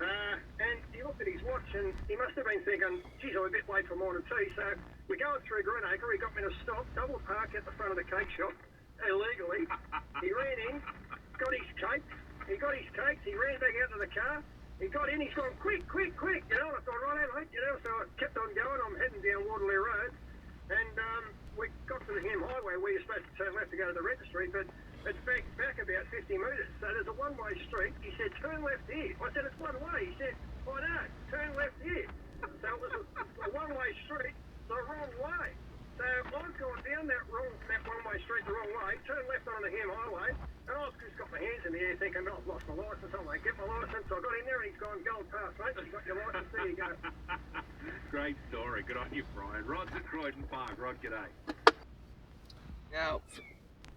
And he looked at his watch and he must have been thinking, geez, I'm a bit late for morning tea. So we're going through Greenacre. He got me to stop, double park at the front of the cake shop illegally. He ran in, got his cakes. He got his cakes. He ran back out to the car. He got in, he's gone, quick, quick, quick, you know, I thought, right, mate, you know, so I kept on going, I'm heading down Waterloo Road, and we got to the Hem Highway where you're supposed to turn left to go to the registry, but it's back about 50 metres, so there's a one-way street. He said, turn left here. I said, it's one way. He said, I know, turn left here. So it was a one-way street the wrong way. So I've gone down that one-way street the wrong way, turned left on the Hem Highway, and I've just got my hands in the air thinking, oh, I've lost my licence, I won't get my licence. So I got in there and he's gone, gold pass, mate, you got your licence, there you go. Great story. Good on you, Brian. Rod's at Croydon Park. Rod, g'day. Now,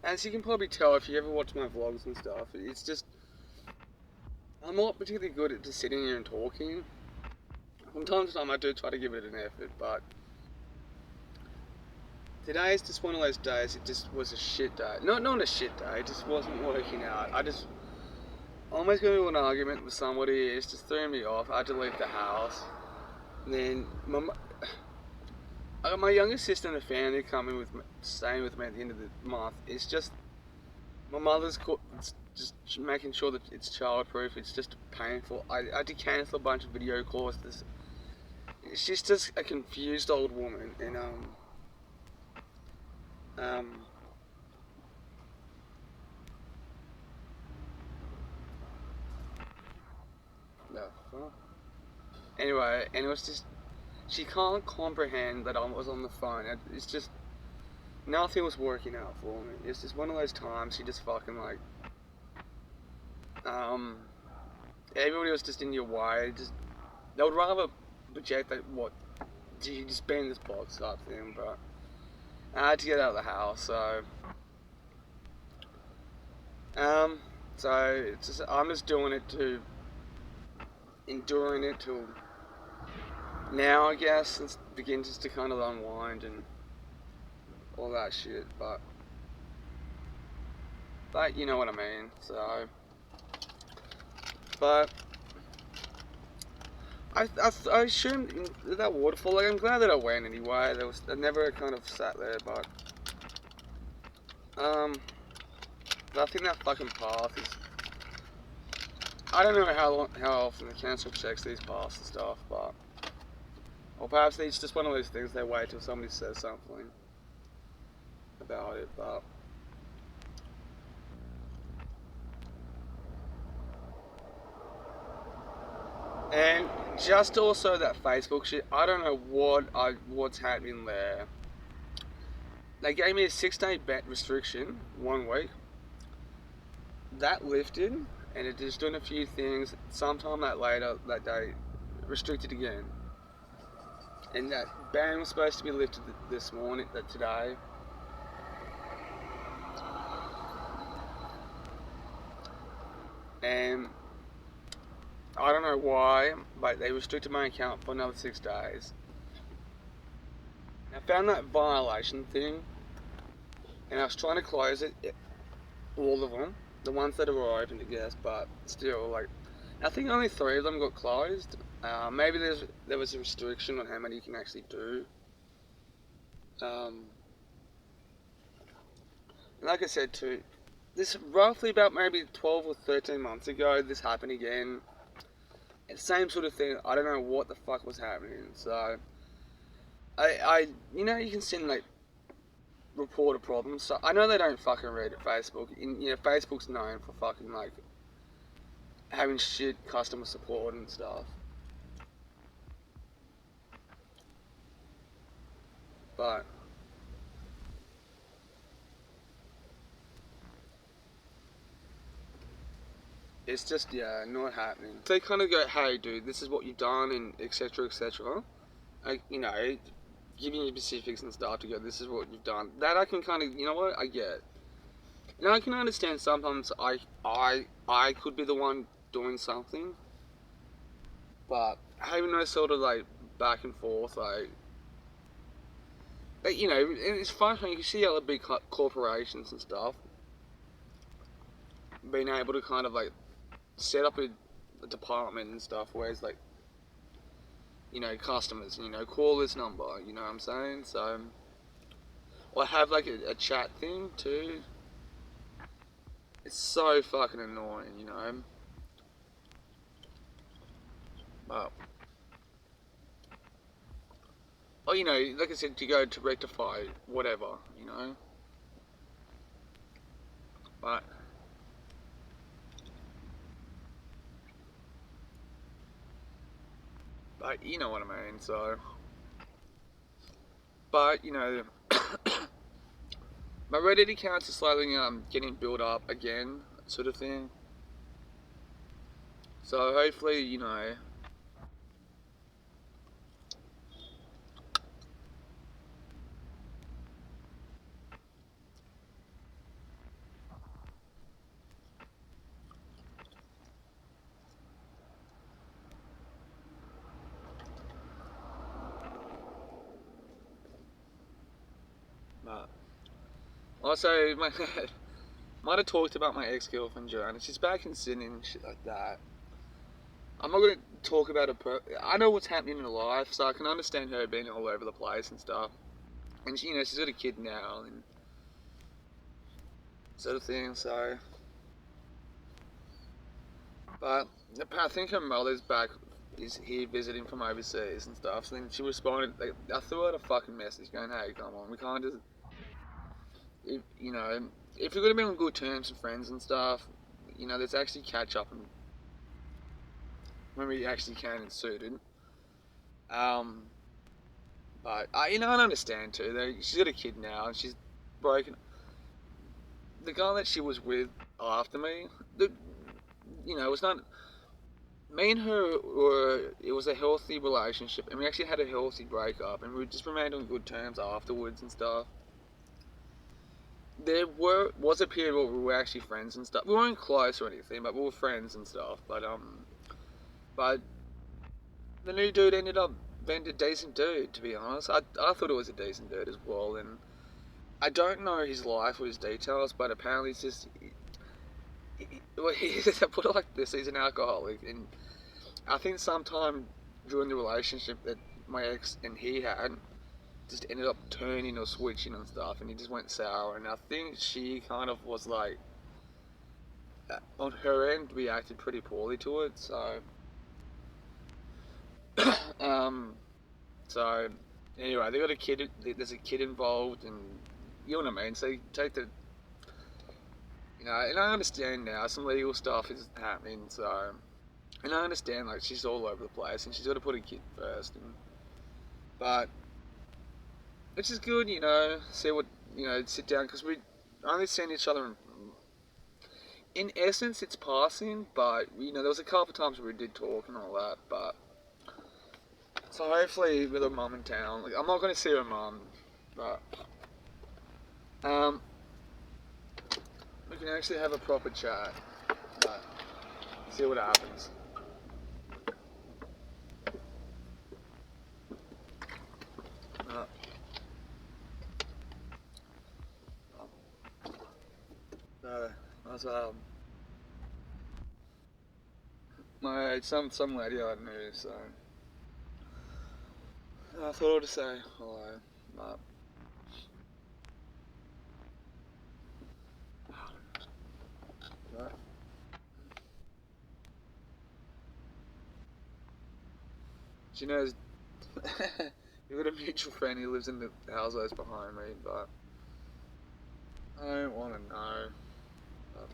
as you can probably tell if you ever watch my vlogs and stuff, it's just, I'm not particularly good at just sitting here and talking. From time to time I do try to give it an effort, but today is just one of those days. It just was a shit day. Not a shit day, it just wasn't working out. I almost got into an argument with somebody. It just threw me off. I had to leave the house. And then I got my younger sister and a family coming with me, staying with me at the end of the month. It's just, my mother's just making sure that it's childproof. It's just painful. I had to cancel a bunch of video calls. She's just a confused old woman, and no, fuck. Anyway, and it was just, she can't comprehend that I was on the phone. It's just, nothing was working out for me. It's just one of those times she just fucking like, everybody was just in your way. Just, they would rather project that, what, you just be in this box type thing, but I had to get out of the house, so it's just, I'm just doing it to, enduring it till now, I guess, and begin just to kind of unwind and all that shit, but you know what I mean, so, but I assumed in that waterfall, like, I'm glad that I went anyway. I never kind of sat there, but I think that fucking path is, I don't know how often the council checks these paths and stuff, but, or perhaps it's just one of those things they wait till somebody says something about it, but and just also that Facebook shit, I don't know what's happening there. They gave me a 6-day bet restriction 1 week. That lifted, and it just doing a few things. Sometime that day, restricted again. And that ban was supposed to be lifted this morning, today. And I don't know why, but they restricted my account for another 6 days. I found that violation thing, and I was trying to close it, all of them, the ones that were open, I guess, but still, like, I think only 3 of them got closed. Maybe there was a restriction on how many you can actually do. And like I said too, this roughly about maybe 12 or 13 months ago, this happened again. Same sort of thing. I don't know what the fuck was happening. So, you know, you can send like report a problem. So I know they don't fucking read at Facebook. Facebook's known for fucking like having shit customer support and stuff. But it's just, yeah, not happening. They kind of go, hey dude, this is what you've done, and etc, etc. Like, you know, giving you specifics and stuff to go, this is what you've done. That I can kind of, you know what, I get. And I can understand sometimes I could be the one doing something, but having no sort of like back and forth, like you know, it's fun when you see other big corporations and stuff being able to kind of like set up a department and stuff where it's like, you know, customers, you know, call this number, you know what I'm saying? So, or have like a chat thing too. It's so fucking annoying, you know. But, or you know, like I said, to go to rectify whatever, you know. But you know what I mean. So, but you know, my Reddit accounts are slowly getting built up again, sort of thing. So hopefully, you know, but also might have talked about my ex-girlfriend Joanna. She's back in Sydney and shit like that. I'm not going to talk about her. I know what's happening in her life, so I can understand her being all over the place and stuff. And she, you know, she's got a kid now and sort of thing. So But I think her mother's back is here visiting from overseas and stuff. So then she responded. Like, I threw out a fucking message going, "Hey, come on, we can't just, you know, if you're gonna be on good terms with friends and stuff, you know, let's actually catch up and when we actually can and suited." Um, but you know, I understand too. Though she's got a kid now and she's broken. The guy that she was with after me, you know, it was not. Me and her were, it was a healthy relationship, and we actually had a healthy breakup, and we just remained on good terms afterwards and stuff. There was a period where we were actually friends and stuff. We weren't close or anything, but we were friends and stuff. But the new dude ended up being a decent dude, to be honest. I thought it was a decent dude as well, and I don't know his life or his details, but apparently it's just, I put it like this, he's an alcoholic, and I think sometime during the relationship that my ex and he had, just ended up turning or switching and stuff, and he just went sour. And I think she kind of was like, on her end, reacted pretty poorly to it. So, so anyway, they got a kid. There's a kid involved, and you know what I mean. So you take the, you know, and I understand now some legal stuff is happening. So, and I understand like she's all over the place, and she's got to put a kid first. But which is good, you know. See what, you know, sit down because we only seen each other. In essence, it's passing, but you know, there was a couple of times where we did talk and all that. But so hopefully, with her mum in town, like, I'm not going to see her mum, but we can actually have a proper chat. But see what happens. That's some lady I knew, so I thought I'd say hello. But she knows we've got a mutual friend who lives in the house that's behind me, but I don't want to know. But,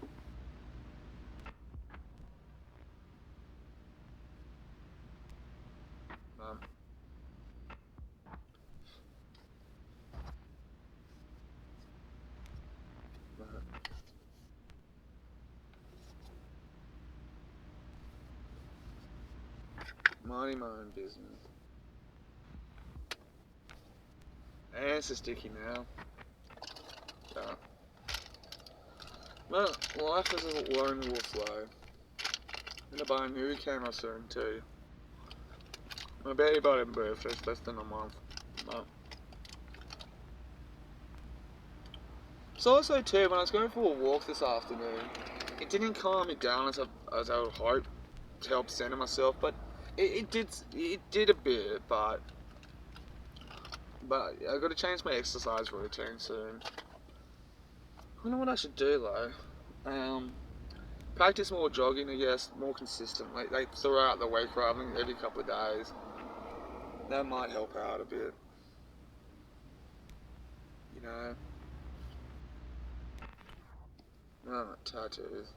minding my own business. And it's a sticky now. So, well, life is a lone wolf slow. And a buy a new camera soon too. My baby bought him birthday, it's less than a month. But so also too, when I was going for a walk this afternoon, it didn't calm me down as I would hope to help center myself, but it did a bit, but I got to change my exercise routine soon. I don't know what I should do though. Practice more jogging, I guess, more consistent, like throughout the week rather than every couple of days. That might help out a bit. You know. Tattoos.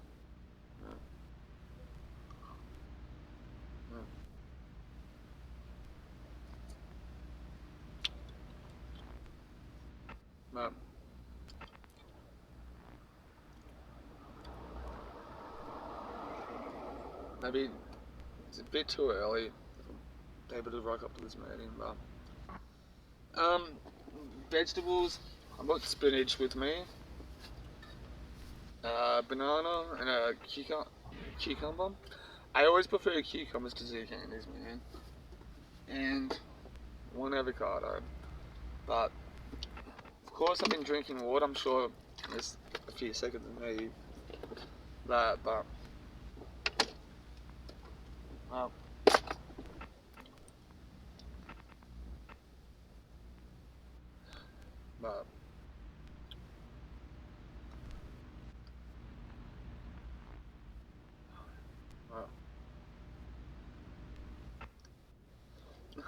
No. Maybe it's a bit too early for able to rock up to this meeting, but vegetables. I brought spinach with me, banana and a cucumber. I always prefer cucumbers to zucchinis, man, and one avocado. But of course, I've been drinking water. I'm sure there's a few seconds of me that, but but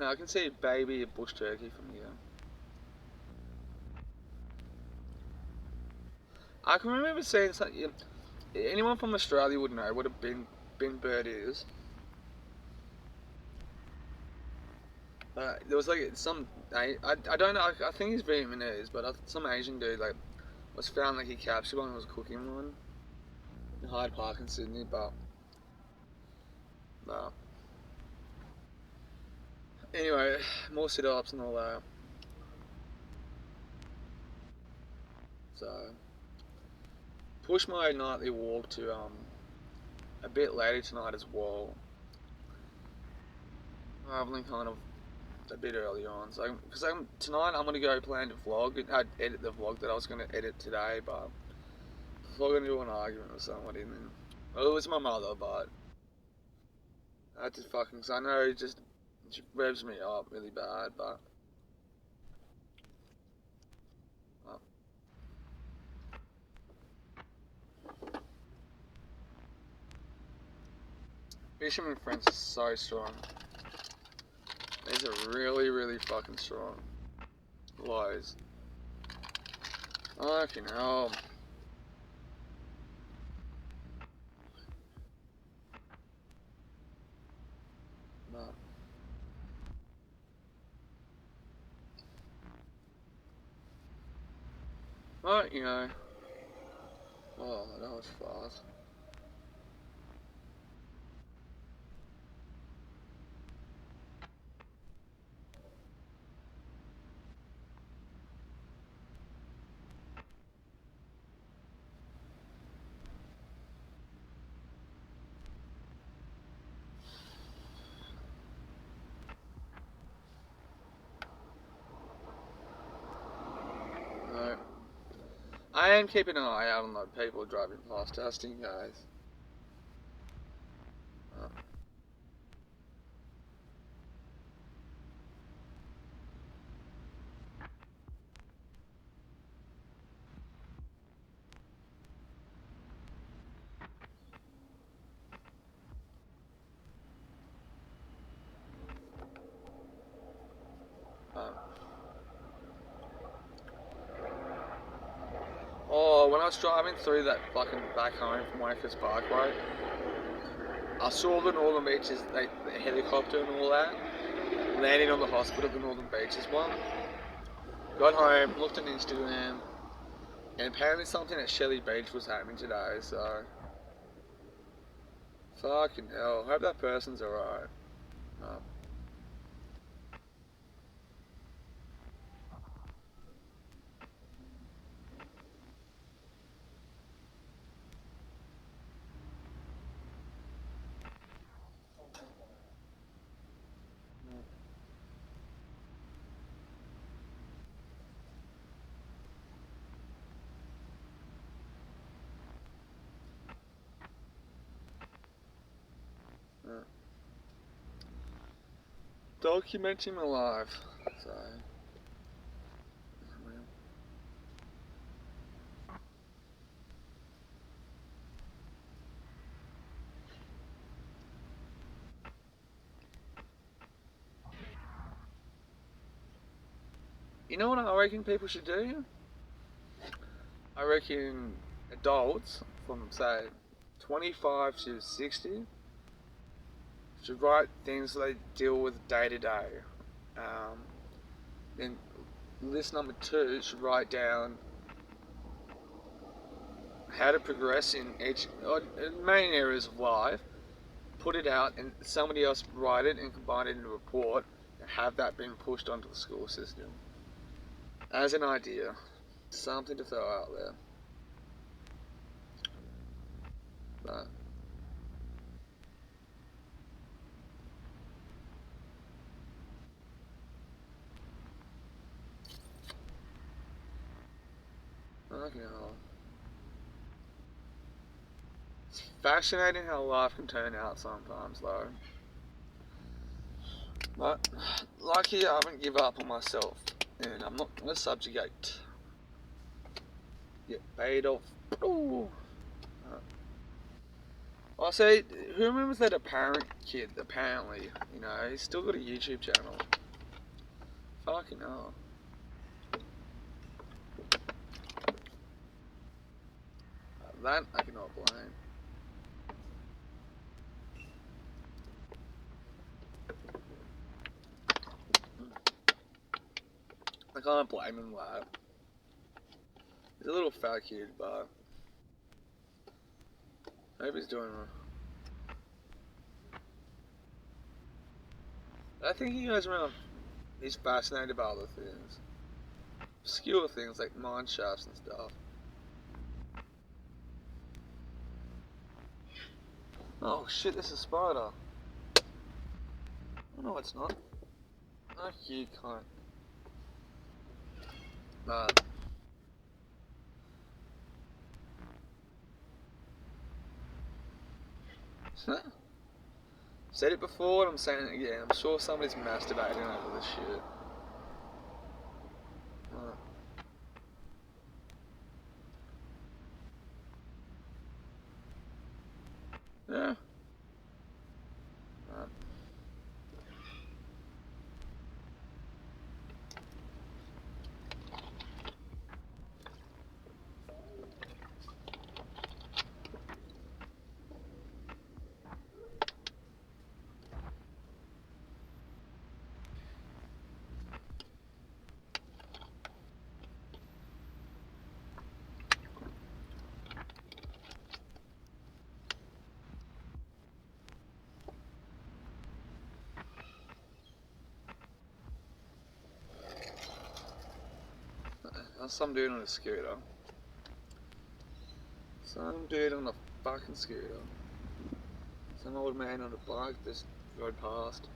I can see a baby a bush turkey from here. I can remember seeing something. Anyone from Australia would know what a bin bird is. There was like some I don't know. I think he's Vietnamese, but some Asian dude like was found like he captured one and was cooking one in Hyde Park in Sydney, but no. Anyway, more sit-ups and all that. So push my nightly walk to a bit later tonight as well. Traveling kind of a bit earlier on, so because tonight I'm gonna go plan to vlog and edit the vlog that I was gonna edit today, but if I'm gonna do an argument with somebody, and then well, it was my mother, but I just fucking, cause I know it just revs me up really bad, but well. Fisherman Friends is so strong. These are really, really fucking strong. Lows. Fucking hell. But, you know. Oh, that was fast. No. I am keeping an eye out on the people driving past testing, guys. Oh, when I was driving through that fucking back home from Wakers Parkway, I saw the Northern Beaches, the helicopter and all that, landing on the hospital, the Northern Beaches one. Got home, looked on Instagram, and apparently something at Shelley Beach was happening today, so fucking hell, hope that person's alright. Documenting my life, so you know what I reckon people should do? I reckon adults from say 25 to 60 should write things they deal with day to day. Then list number 2 should write down how to progress in each main areas of life, put it out, and somebody else write it and combine it into a report and have that being pushed onto the school system as an idea, something to throw out there. But fucking hell. It's fascinating how life can turn out sometimes, though. But lucky I haven't given up on myself, and I'm not gonna subjugate. Get paid off. Ooh. I say, who remembers that apparent kid? Apparently, you know, he's still got a YouTube channel. Fucking hell. That I cannot blame. I can't blame him for that. He's a little fat kid, but I hope he's doing well. I think he goes around, he's fascinated by other things. Obscure things like mine shafts and stuff. Oh shit, this is a spider. Oh no, it's not. Oh, you can't. Nah. Said it before and I'm saying it again. I'm sure somebody's masturbating over this shit. Yeah. That's some dude on a scooter. Some dude on a fucking scooter. Some old man on a bike just rode past.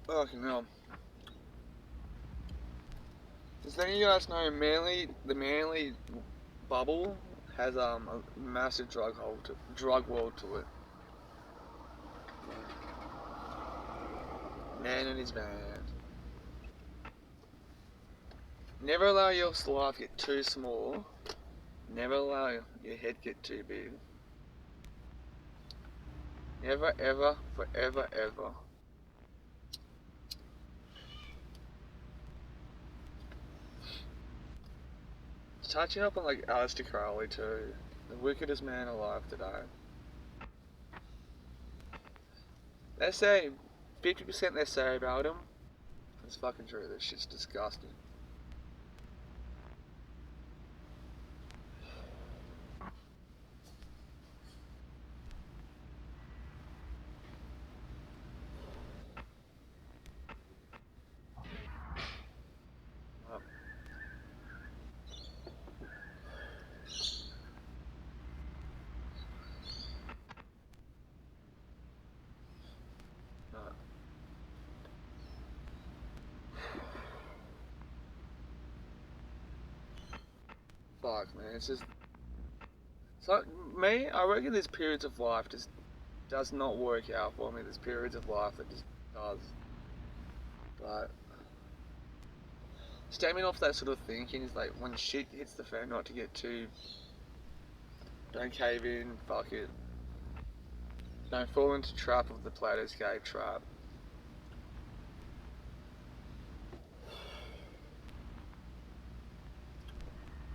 Fucking hell. Does any of you guys know the Manly bubble has a massive drug world to it. Man and his band. Never allow your life get too small. Never allow your head get too big. Never ever, forever ever. Touching up on like Aleister Crowley too. The wickedest man alive today. They say 50% they say about him. It's fucking true, this shit's disgusting. Fuck man, it's just... So, me, I reckon there's periods of life just does not work out for me. There's periods of life that just does. But stemming off that sort of thinking is like when shit hits the fan, not to get too... Don't cave in, fuck it. Don't fall into trap of the Platyscape trap.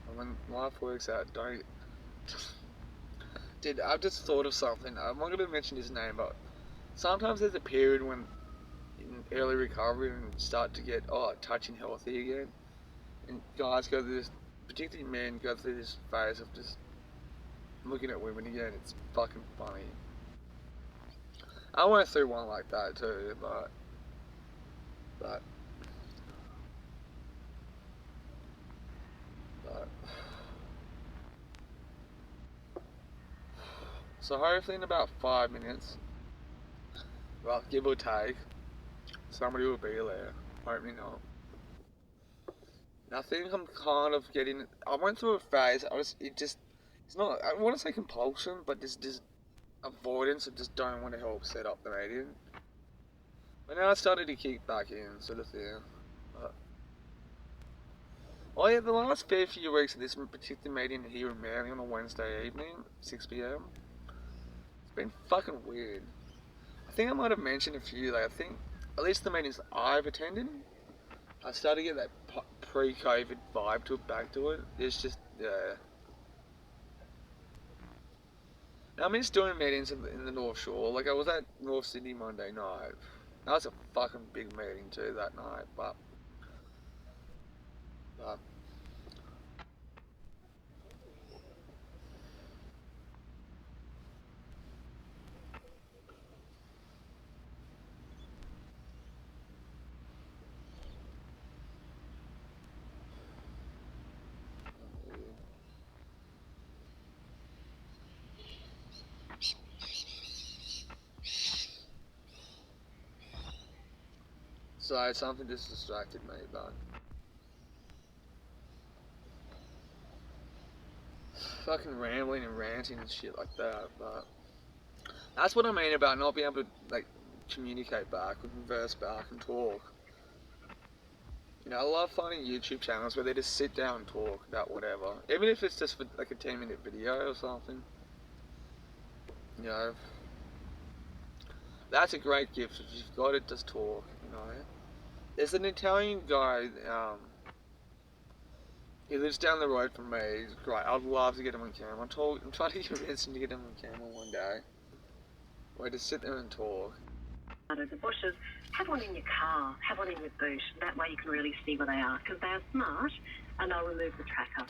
And when life works out, don't... Dude, I've just thought of something. I'm not going to mention his name, but sometimes there's a period when in early recovery and start to get touching healthy again, and guys go through this, particularly men go through this phase of just looking at women again. It's fucking funny. I went through one like that too, but so hopefully in about 5 minutes, well, give or take, somebody will be there. Hopefully not. I think I'm kind of getting... I went through a phase, it's not, I want to say compulsion, but just avoidance of just don't want to help set up the meeting. But now I started to kick back in, sort of thing. Oh yeah, the last fair few weeks of this particular meeting here in Manly on a Wednesday evening, 6 p.m. It's been fucking weird. I think I might have mentioned a few, like I think, at least the meetings I've attended, I started to get that pre-COVID vibe to it, back to it. It's just, yeah. Now, I miss doing meetings in the North Shore. Like I was at North Sydney Monday night. That was a fucking big meeting too that night, but so something just distracted me, but fucking rambling and ranting and shit like that. But that's what I mean about not being able to like communicate back, converse back, and talk. You know, I love finding YouTube channels where they just sit down and talk about whatever, even if it's just for like a 10-minute video or something. You know, that's a great gift if you've got it. Just talk. You know, there's an Italian guy. He lives down the road from me. He's great. I'd love to get him on camera. I'm trying to convince him to get him on camera one day. Where to sit there and talk. The bushes, have one in your car, have one in your boot. That way you can really see where they are, because they are smart and they'll remove the tracker.